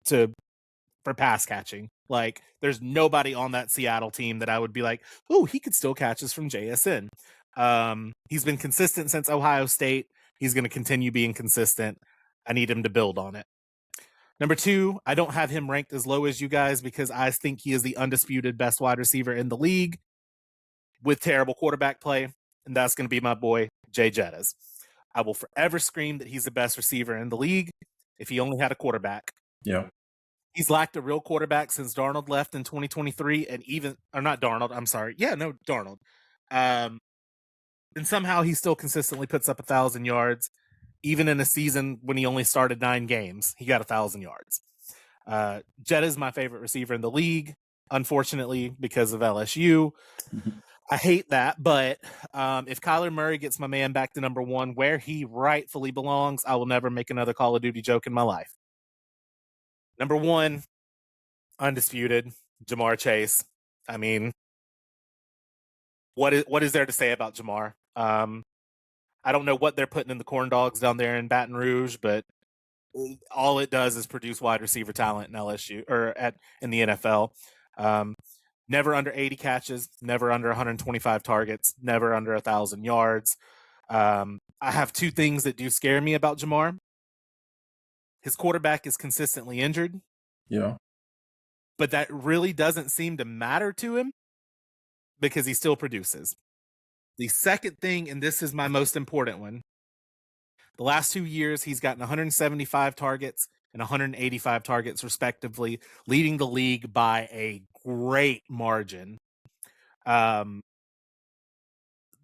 for pass catching. Like, there's nobody on that Seattle team that I would be like, oh, he could still catches from JSN. He's been consistent since Ohio State. He's going to continue being consistent. I need him to build on it. Number 2, I don't have him ranked as low as you guys because I think he is the undisputed best wide receiver in the league with terrible quarterback play, and that's going to be my boy, Jay Jettas. I will forever scream that he's the best receiver in the league if he only had a quarterback. Yeah. He's lacked a real quarterback since Darnold left in 2023, Darnold. And somehow he still consistently puts up 1,000 yards. Even in a season when he only started 9 games, he got 1,000 yards. Jetta is my favorite receiver in the league, unfortunately, because of LSU. I hate that, but if Kyler Murray gets my man back to number 1, where he rightfully belongs, I will never make another Call of Duty joke in my life. Number 1, undisputed, Jamar Chase. I mean, what is there to say about Jamar? I don't know what they're putting in the corn dogs down there in Baton Rouge, but all it does is produce wide receiver talent in LSU or in the NFL. Never under 80 catches, never under 125 targets, never under 1,000 yards. I have 2 things that do scare me about Jamar. His quarterback is consistently injured. Yeah. But that really doesn't seem to matter to him because he still produces. The second thing, and this is my most important one, The last 2 years, he's gotten 175 targets and 185 targets, respectively, leading the league by a great margin. The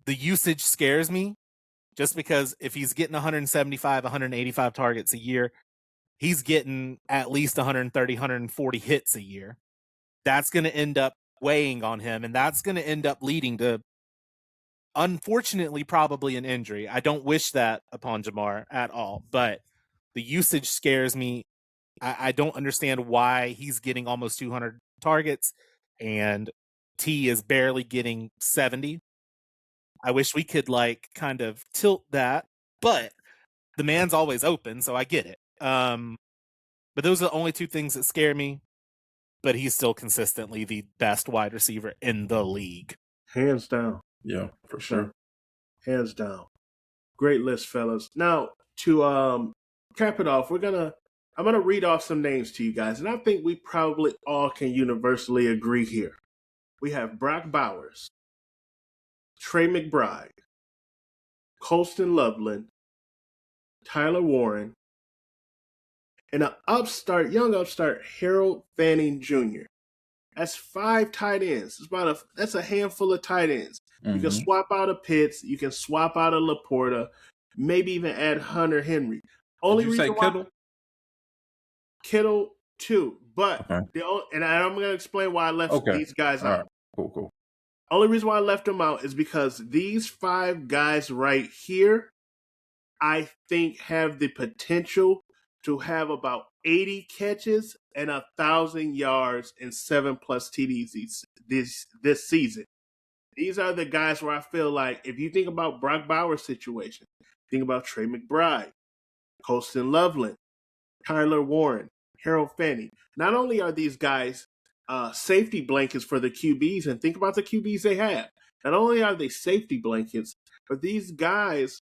usage scares me just because if he's getting 175, 185 targets a year, he's getting at least 130, 140 hits a year. That's going to end up weighing on him, and that's going to end up leading to, unfortunately, probably an injury. I don't wish that upon Ja'Marr at all, but the usage scares me. I don't understand why he's getting almost 200 targets and T is barely getting 70. I wish we could kind of tilt that, but the man's always open, so I get it. But those are the only two things that scare me. But he's still consistently the best wide receiver in the league. Hands down. Yeah, for sure. Hands down. Great list, fellas. Now, to cap it off, I'm gonna read off some names to you guys, and I think we probably all can universally agree here. We have Brock Bowers, Trey McBride, Colston Loveland, Tyler Warren, and young upstart, Harold Fanning Jr. That's 5 tight ends. That's a handful of tight ends. Mm-hmm. You can swap out a Pitts, you can swap out a Laporta, maybe even add Hunter Henry. Did you say Kittle? Kittle too, but and I'm going to explain why I left these guys out. Right. Cool. Only reason why I left them out is because these 5 guys right here, I think, have the potential to have about 80 catches and 1,000 yards and 7+ TDs this season. These are the guys where I feel like if you think about Brock Bowers' situation, think about Trey McBride, Colston Loveland, Tyler Warren, Harold Fanning. Not only are these guys safety blankets for the QBs, and think about the QBs they have. Not only are they safety blankets, but these guys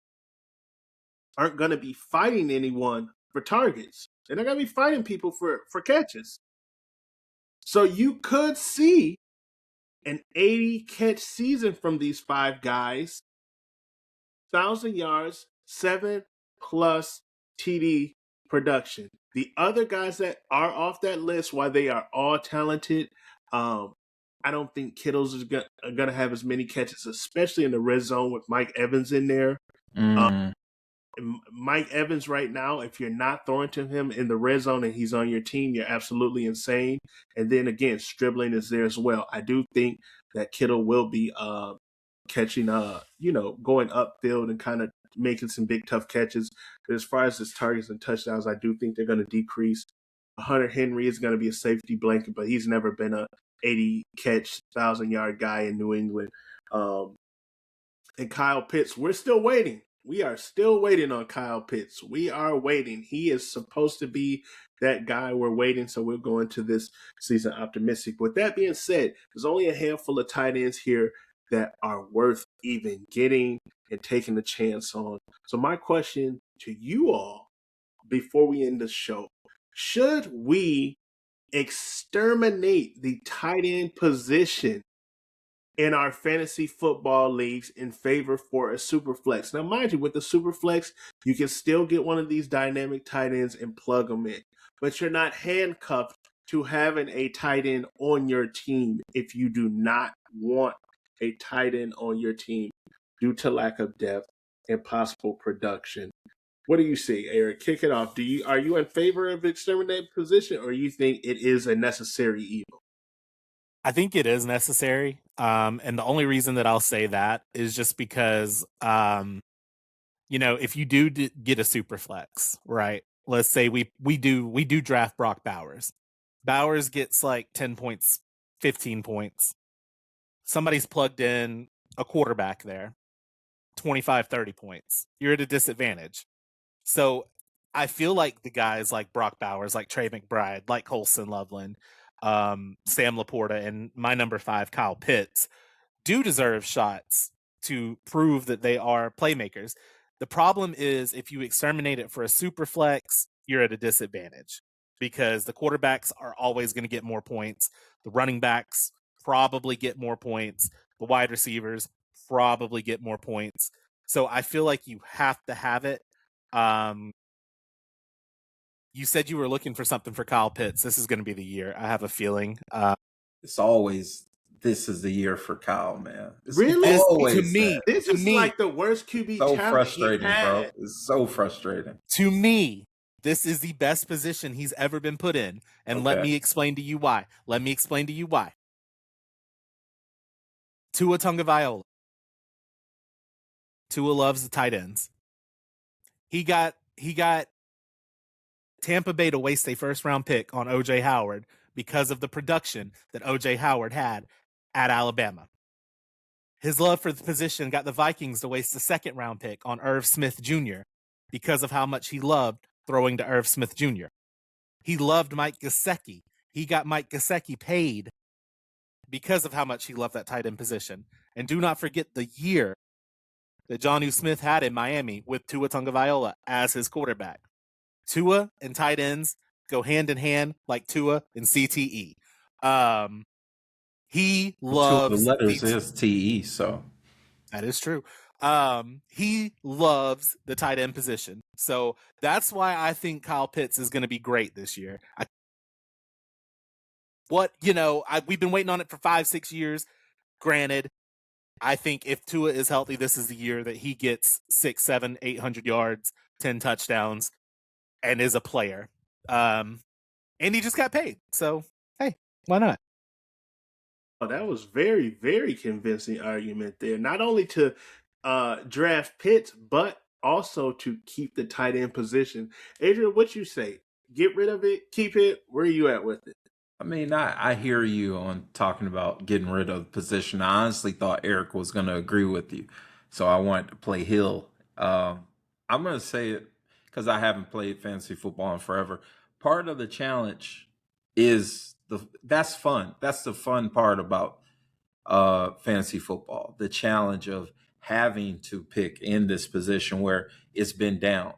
aren't going to be fighting anyone for targets. They're not going to be fighting people for catches. So you could see an 80-catch season from these 5 guys, 1,000 yards, 7+ TD production. The other guys that are off that list, while they are all talented, I don't think Kittle's is going to have as many catches, especially in the red zone with Mike Evans in there. Mike Evans right now, if you're not throwing to him in the red zone and he's on your team, you're absolutely insane. And then again, Stribling is there as well. I do think that Kittle will be catching, going upfield and kind of making some big, tough catches. But as far as his targets and touchdowns, I do think they're going to decrease. Hunter Henry is going to be a safety blanket, but he's never been a 80-catch, 1,000-yard guy in New England. And Kyle Pitts, we're still waiting. We are still waiting on Kyle Pitts. We are waiting. He is supposed to be that guy. We're waiting, so we'll go into this season optimistic. With that being said, there's only a handful of tight ends here that are worth even getting and taking a chance on. So my question to you all before we end the show, should we exterminate the tight end position in our fantasy football leagues in favor for a super flex? Now, mind you, with the super flex, you can still get one of these dynamic tight ends and plug them in, but you're not handcuffed to having a tight end on your team if you do not want a tight end on your team due to lack of depth and possible production. What do you see, Eric? Kick it off. Are you in favor of exterminate position, or you think it is a necessary evil? I think it is necessary. And the only reason that I'll say that is just because, if you do get a super flex, right? Let's say we do draft Brock Bowers. Bowers gets 10 points, 15 points. Somebody's plugged in a quarterback there, 25, 30 points. You're at a disadvantage. So I feel like the guys like Brock Bowers, like Trey McBride, like Colston Loveland, Sam Laporta, and my number 5, Kyle Pitts, do deserve shots to prove that they are playmakers. The problem is if you exterminate it for a super flex, you're at a disadvantage because the quarterbacks are always going to get more points. The running backs probably get more points. The wide receivers probably get more points. So I feel like you have to have it. You said you were looking for something for Kyle Pitts. This is going to be the year. I have a feeling. It's always this is the year for Kyle, man. It's Really? To always me, that. This to is me, like the worst QB So talent he frustrating, bro. had. It's so frustrating. to me, this is the best position he's ever been put in. And let Okay. me explain to you why. Tua Tagovailoa. Tua loves the tight ends. He got Tampa Bay to waste a first-round pick on O.J. Howard because of the production that O.J. Howard had at Alabama. His love for the position got the Vikings to waste a second-round pick on Irv Smith Jr. because of how much he loved throwing to Irv Smith Jr. He loved Mike Gesicki. He got Mike Gesicki paid because of how much he loved that tight end position. And do not forget the year that Jonnu Smith had in Miami with Tua Tagovailoa as his quarterback. Tua and tight ends go hand in hand like Tua and CTE. He loves Two of the letters is TE, so that is true. He loves the tight end position. So that's why I think Kyle Pitts is going to be great this year. We've been waiting on it for 5-6 years. Granted, I think if Tua is healthy, this is the year that he gets 6, 7, 800 yards, 10 touchdowns, and is a player. And he just got paid. So, hey, why not? Oh, that was very, very convincing argument there. Not only to draft Pitts, but also to keep the tight end position. Adrian, what you say? Get rid of it, keep it. Where are you at with it? I mean, I hear you on talking about getting rid of the position. I honestly thought Eric was going to agree with you, so I wanted to play Hill. I'm going to say it because I haven't played fantasy football in forever. Part of the challenge is that's fun. That's the fun part about fantasy football. The challenge of having to pick in this position where it's been down.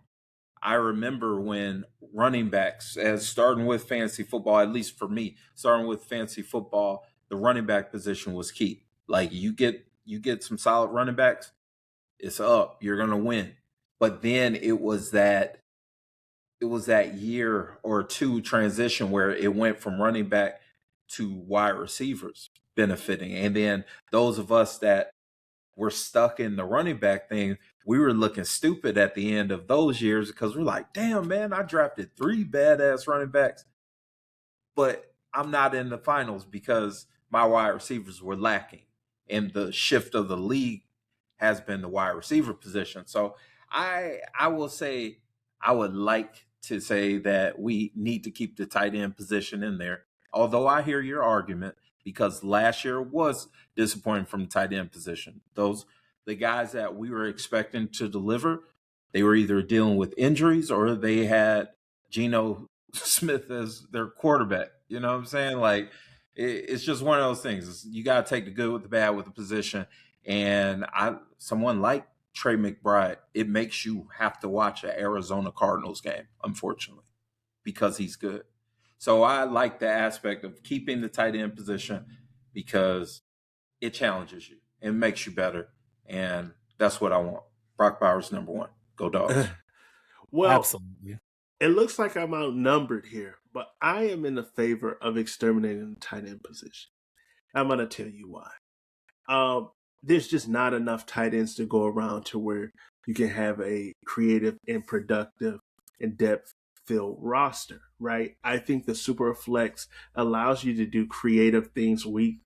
I remember when running backs, as starting with fantasy football, at least for me, starting with fantasy football, the running back position was key. Like you get some solid running backs, it's up. You're gonna win. But then it was that year or two transition where it went from running back to wide receivers benefiting. And then those of us that were stuck in the running back thing, we were looking stupid at the end of those years because we're like, damn, man, I drafted 3 badass running backs, but I'm not in the finals because my wide receivers were lacking. And the shift of the league has been the wide receiver position. So I will say I would like to say that we need to keep the tight end position in there. Although I hear your argument because last year was disappointing from the tight end position. The guys that we were expecting to deliver, they were either dealing with injuries or they had Geno Smith as their quarterback. You know what I'm saying? Like it's just one of those things. You got to take the good with the bad with the position. And someone like Trey McBride, it makes you have to watch an Arizona Cardinals game, unfortunately, because he's good. So I like the aspect of keeping the tight end position because it challenges you. It makes you better. And that's what I want. Brock Bowers, number 1. Go Dogs. Well, Absolutely. it looks like I'm outnumbered here, but I am in the favor of exterminating the tight end position. I'm going to tell you why. There's just not enough tight ends to go around to where you can have a creative and productive and depth-filled roster, right? I think the super flex allows you to do creative things week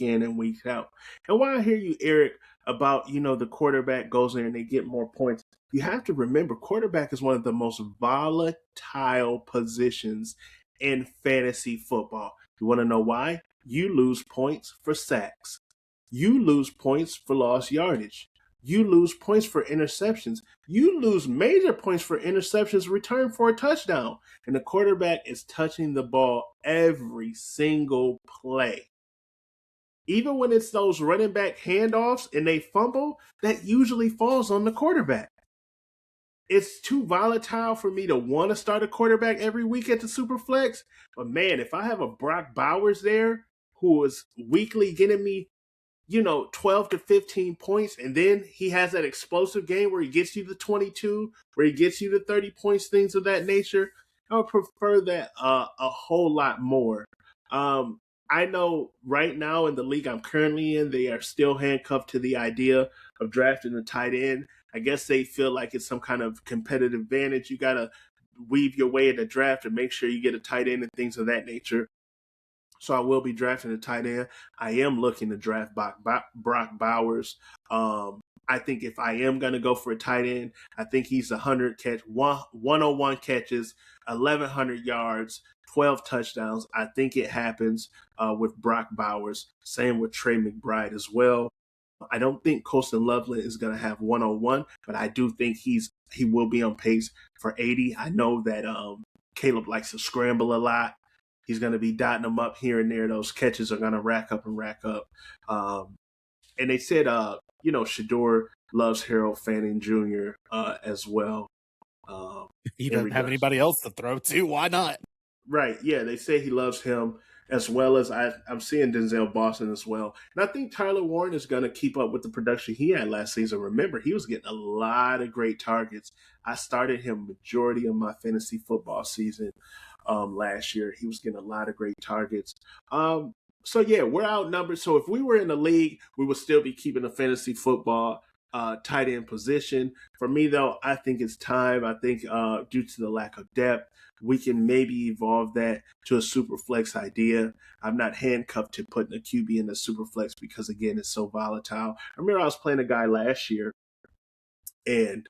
in and week out. And while I hear you, Eric, about, the quarterback goes in and they get more points, you have to remember quarterback is one of the most volatile positions in fantasy football. You want to know why? You lose points for sacks. You lose points for lost yardage. You lose points for interceptions. You lose major points for interceptions returned for a touchdown. And the quarterback is touching the ball every single play. Even when it's those running back handoffs and they fumble, that usually falls on the quarterback. It's too volatile for me to want to start a quarterback every week at the Superflex. But man, if I have a Brock Bowers there who is weekly getting me 12 to 15 points, and then he has that explosive game where he gets you to 22, where he gets you to 30 points, things of that nature. I would prefer that a whole lot more. I know right now in the league I'm currently in, they are still handcuffed to the idea of drafting a tight end. I guess they feel like it's some kind of competitive advantage. You got to weave your way in the draft and make sure you get a tight end and things of that nature. So I will be drafting a tight end. I am looking to draft Brock Bowers. I think if I am going to go for a tight end, I think he's 101 catches, 1,100 yards, 12 touchdowns. I think it happens with Brock Bowers. Same with Trey McBride as well. I don't think Colston Loveland is going to have 101, but I do think he will be on pace for 80. I know that Caleb likes to scramble a lot. He's going to be dotting them up here and there. Those catches are going to rack up. And they said, Shador loves Harold Fanning Jr. As well. He doesn't have anybody else to throw to. Why not? Right. Yeah, they say he loves him, as well as I'm seeing Denzel Boston as well. And I think Tyler Warren is going to keep up with the production he had last season. Remember, he was getting a lot of great targets. I started him majority of my fantasy football season last year. He was getting a lot of great targets. So, yeah, we're outnumbered. So if we were in the league, we would still be keeping the fantasy football tight end position. For me, though, I think it's time. I think due to the lack of depth, we can maybe evolve that to a super flex idea. I'm not handcuffed to putting a QB in the super flex because, again, it's so volatile. I remember I was playing a guy last year, and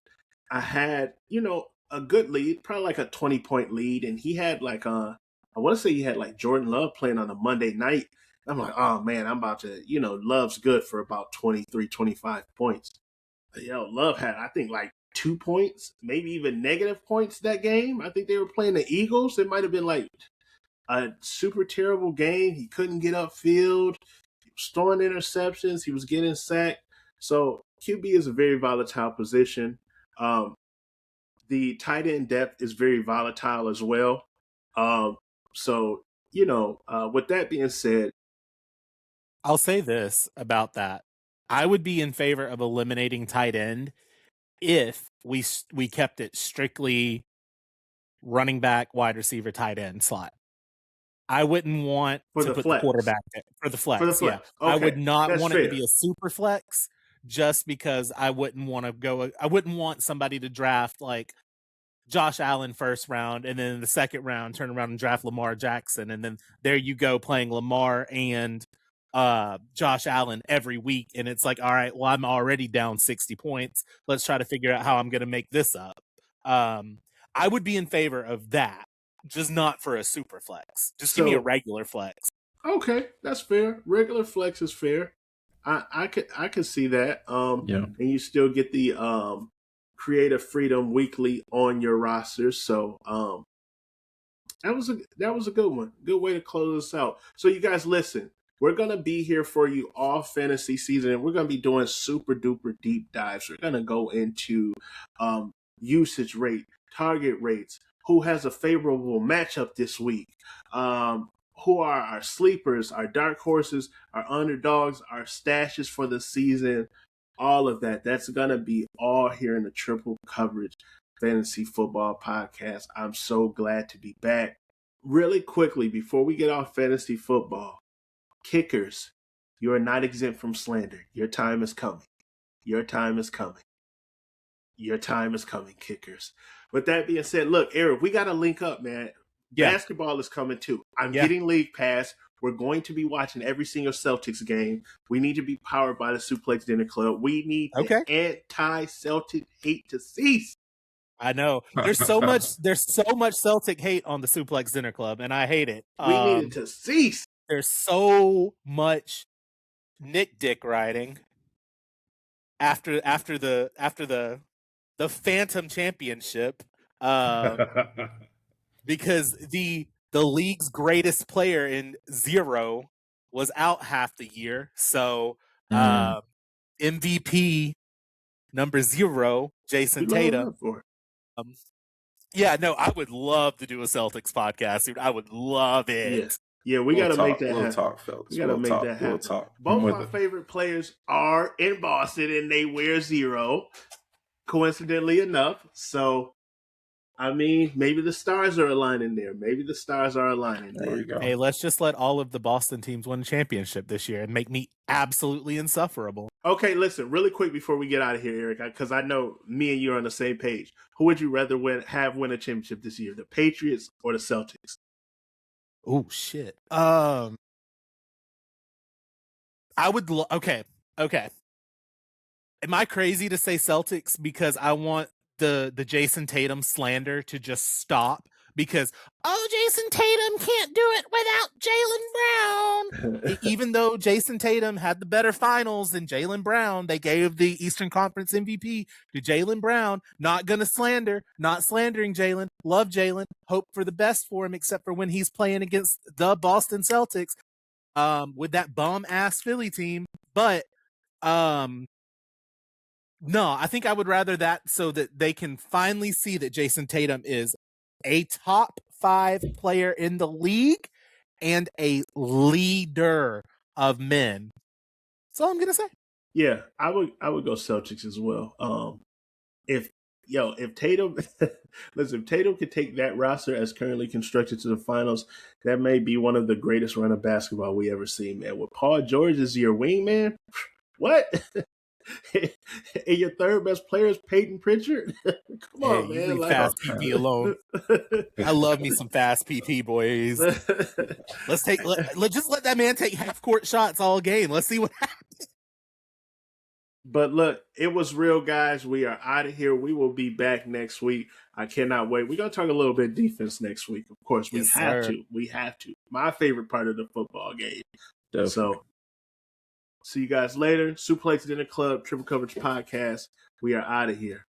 I had, a good lead, probably like a 20-point lead, and he had I want to say he had like Jordan Love playing on a Monday night. I'm like, oh, man, I'm about to, Love's good for about 23, 25 points. Love had, I think, like 2 points, maybe even negative points that game. I think they were playing the Eagles. It might have been like a super terrible game. He couldn't get upfield. He was throwing interceptions. He was getting sacked. So QB is a very volatile position. The tight end depth is very volatile as well. With that being said, I'll say this about that. I would be in favor of eliminating tight end if we kept it strictly running back, wide receiver, tight end slot. I wouldn't want to put the quarterback there for the flex. Yeah, okay. I would not want it to be a super flex just because I wouldn't want to go. I wouldn't want somebody to draft like Josh Allen first round and then in the second round turn around and draft Lamar Jackson, and then there you go playing Lamar and Josh Allen every week, and it's like, all right, well, I'm already down 60 points. Let's try to figure out how I'm going to make this up. I would be in favor of that, just not for a super flex. Just give me a regular flex. Okay, that's fair. Regular flex is fair. I could see that. And you still get the creative freedom weekly on your roster. So that was a good one. Good way to close this out. So you guys listen. We're going to be here for you all fantasy season, and we're going to be doing super duper deep dives. We're going to go into usage rate, target rates, who has a favorable matchup this week, who are our sleepers, our dark horses, our underdogs, our stashes for the season, all of that. That's going to be all here in the Triple Coverage Fantasy Football Podcast. I'm so glad to be back. Really quickly, before we get off fantasy football, kickers, you are not exempt from slander. Your time is coming. Your time is coming. Your time is coming, kickers. With that being said, look, Eric, we got to link up, man. Yeah. Basketball is coming too. I'm getting League Pass. We're going to be watching every single Celtics game. We need to be powered by the Suplex Dinner Club. We need the anti-Celtic hate to cease. I know. There's so much Celtic hate on the Suplex Dinner Club, and I hate it. We need it to cease. There's so much Nick Dick riding after the Phantom Championship, because the league's greatest player in zero was out half the year. So MVP number 0, Jason Tatum. I would love to do a Celtics podcast, dude. I would love it. Yeah, we got to make that We'll happen. talk, fellas. We got to make that happen. We'll talk. Both my favorite players are in Boston, and they wear 0, coincidentally enough. So, I mean, maybe the stars are aligning there. Maybe the stars are aligning there. There you go. Hey, let's just let all of the Boston teams win a championship this year and make me absolutely insufferable. Okay, listen, really quick before we get out of here, Eric, because I know me and you are on the same page. Who would you rather win a championship this year, the Patriots or the Celtics? Oh shit. I would. Okay. Am I crazy to say Celtics because I want the Jason Tatum slander to just stop? Because Jason Tatum can't do it without Jaylen Brown. Even though Jason Tatum had the better finals than Jaylen Brown, they gave the Eastern Conference MVP to Jaylen Brown. Not slandering Jaylen. Love Jaylen. Hope for the best for him, except for when he's playing against the Boston Celtics with that bum ass Philly team. But no, I think I would rather that so that they can finally see that Jason Tatum is a top 5 player in the league and a leader of men. That's all I'm gonna say. Yeah, I would go Celtics as well. If Tatum listen, if Tatum could take that roster as currently constructed to the finals, that may be one of the greatest run of basketball we ever seen, man. With Paul George as your wingman, what? And your third best player is Peyton Pritchard. Come on, man. You leave fast PP alone. I love me some fast PP, boys. Let's just let that man take half court shots all game. Let's see what happens. But look, it was real, guys. We are out of here. We will be back next week. I cannot wait. We're gonna talk a little bit defense next week. Of course, we have to. We have to. My favorite part of the football game. Definitely. So. See you guys later. Suplex Dinner Club, Triple Coverage Podcast. We are out of here.